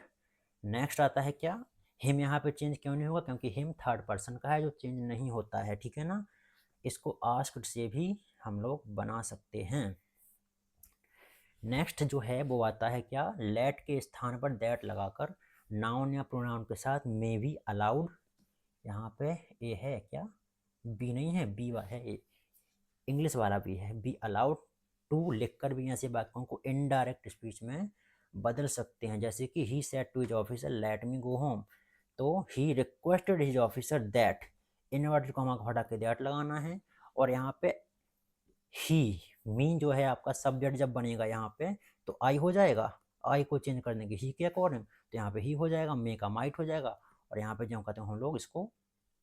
Next आता है क्या, हिम यहाँ पे चेंज क्यों नहीं होगा, क्योंकि हिम थर्ड पर्सन का है जो चेंज नहीं होता है, ठीक है ना। इसको आस्क्ड से भी हम लोग बना सकते हैं। नेक्स्ट जो है वो आता है क्या, लेट के स्थान पर दैट लगाकर नाउन या प्रोनाउन के साथ मे बी अलाउड, यहाँ पे ए है क्या, बी नहीं है, बी है, इंग्लिश वाला भी है, बी अलाउड टू लिखकर भी ऐसे वाक्यों को इनडायरेक्ट स्पीच में बदल सकते हैं। जैसे कि he said to his officer let me go home, तो he requested his officer that, inverted comma को हटा के दैट लगाना है, और यहाँ पे ही मी जो है आपका सब्जेक्ट जब बनेगा यहाँ पे तो आई हो जाएगा, आई को चेंज कर देंगे ही के अकॉर्डिंग, तो यहाँ पे ही हो जाएगा, मे का माइट हो जाएगा, और यहाँ पे जो कहते हैं हम लोग इसको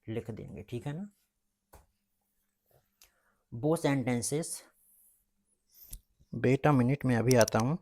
लिख देंगे, ठीक है ना। वो सेंटेंसेस, वेट अ मिनट में अभी आता हूँ।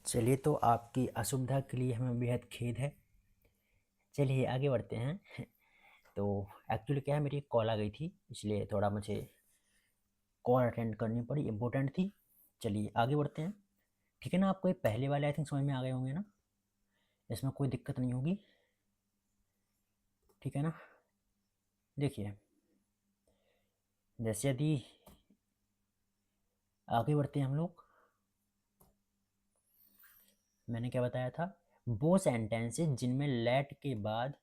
चलिए, तो आपकी असुविधा के लिए हमें बेहद खेद है। चलिए आगे बढ़ते हैं। तो एक्चुअली क्या है, मेरी एक कॉल आ गई थी, इसलिए थोड़ा मुझे कॉल अटेंड करनी पड़ी, इम्पोर्टेंट थी। चलिए आगे बढ़ते हैं, ठीक है ना। आपको ये पहले वाले आई थिंक समझ में आ गए होंगे ना। इसमें कोई दिक्कत नहीं होगी, ठीक है ना। देखिए जैसे यदि आगे बढ़ते हैं हम लोग, मैंने क्या बताया था, वो सेंटेंसेस जिनमें लेट के बाद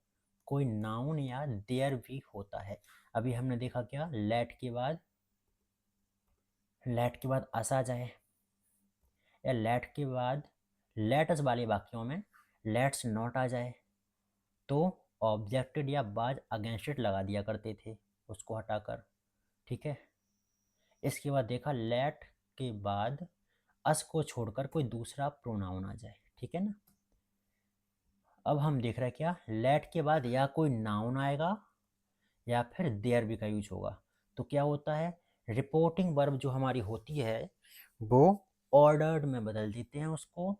कोई नाउन या देयर भी होता है। अभी हमने देखा क्या, लेट के बाद अस आ जाए, या लेट के बाद लेटस वाले वाक्यों में लेट्स नॉट आ जाए, तो ऑब्जेक्टेड या बाज अगेंस्ट इट लगा दिया करते थे उसको हटाकर, ठीक है। इसके बाद देखा लेट के बाद अस को छोड़कर कोई दूसरा प्रोनाउन आ जाए, ठीक है ना। अब हम देख रहे हैं क्या, लेट के बाद या कोई नाउन आएगा या फिर देयर भी का यूज होगा, तो क्या होता है, रिपोर्टिंग वर्ब जो हमारी होती है वो ऑर्डर्ड में बदल देते हैं उसको।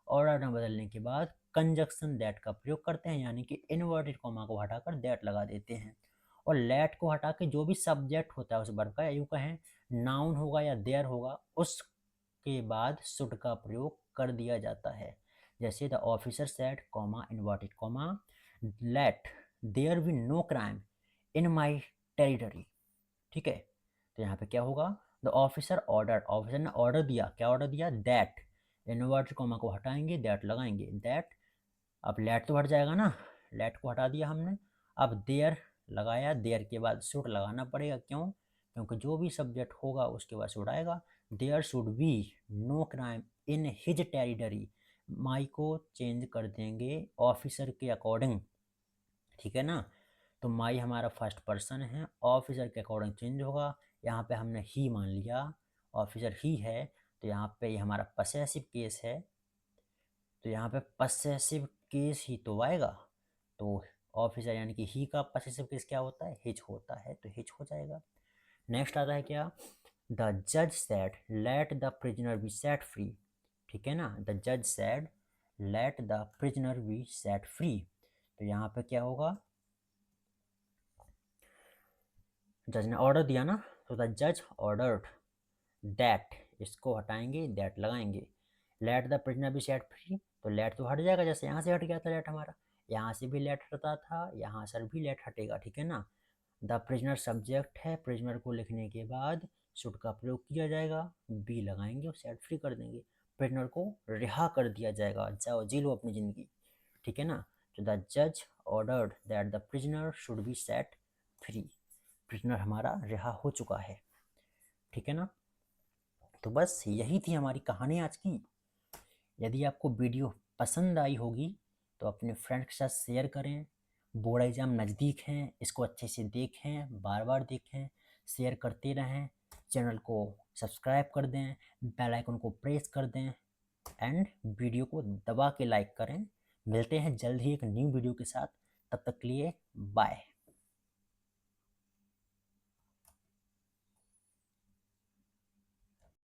ऑर्डर में बदलने के बाद कंजक्शन दैट का प्रयोग करते हैं, यानी कि इन्वर्टेड कॉमा को हटाकर दैट लगा देते हैं, और लेट को हटा के जो भी सब्जेक्ट होता है उस वर्ब का, यूँ कहें नाउन होगा या देयर होगा, उसके बाद शुड का प्रयोग कर दिया जाता है। जैसे the officer said comma inverted comma let there be no crime in my territory, ठीक है। तो यहाँ पे क्या होगा, द ऑफिसर ऑर्डर, ऑफिसर ने ऑर्डर दिया, क्या ऑर्डर दिया, दैट, इन्वर्टेड कॉमा को हटाएंगे दैट लगाएंगे, दैट, अब लेट तो हट जाएगा ना, लेट को हटा दिया हमने, अब देयर लगाया, देयर के बाद शुड लगाना पड़ेगा, क्यों, क्योंकि जो भी सब्जेक्ट होगा उसके बाद शुड आएगा। There should be no crime in his territory, my को चेंज कर देंगे ऑफिसर के अकॉर्डिंग, ठीक है ना। तो माई हमारा फर्स्ट पर्सन है, ऑफिसर के अकॉर्डिंग चेंज होगा, यहाँ पे हमने ही मान लिया, ऑफिसर ही है, तो यहाँ पे ये हमारा पसेसिव केस है, तो यहाँ पे पसेसिव केस ही तो आएगा, तो ऑफिसर यानी कि ही का पसेसिव केस क्या होता है, हिज होता है, तो हिज हो जाएगा। नेक्स्ट आता है क्या, द जज said let the prisoner be set free, ठीक है ना, द जज said let the prisoner be set free, तो यहाँ पे क्या होगा, जज ने ऑर्डर दिया ना, तो द जज ऑर्डर्ड दैट, इसको हटाएंगे दैट लगाएंगे, let the prisoner be set free, तो लेट तो हट जाएगा, जैसे यहाँ से हट गया था लेट हमारा, यहाँ से भी लेट हटता था, यहाँ से भी लेट हटेगा, ठीक है ना। द प्रिजनर सब्जेक्ट है, प्रिजनर को लिखने के बाद शुड का प्रयोग किया जाएगा, बी लगाएंगे और सेट फ्री कर देंगे, प्रिजनर को रिहा कर दिया जाएगा, जाओ जी लो अपनी ज़िंदगी, ठीक है ना। तो द जज ordered that the prisoner should be set free, prisoner हमारा रिहा हो चुका है, ठीक है ना। तो बस यही थी हमारी कहानी आज की। यदि आपको वीडियो पसंद आई होगी तो अपने फ्रेंड के साथ शेयर करें, बोर्ड एग्जाम नज़दीक हैं, इसको अच्छे से देखें, बार बार देखें, शेयर करते रहें, चैनल को सब्सक्राइब कर दें, बेल आइकन को प्रेस कर दें, एंड वीडियो को दबा के लाइक करें। मिलते हैं जल्द ही एक न्यू वीडियो के साथ, तब तक के लिए बाय।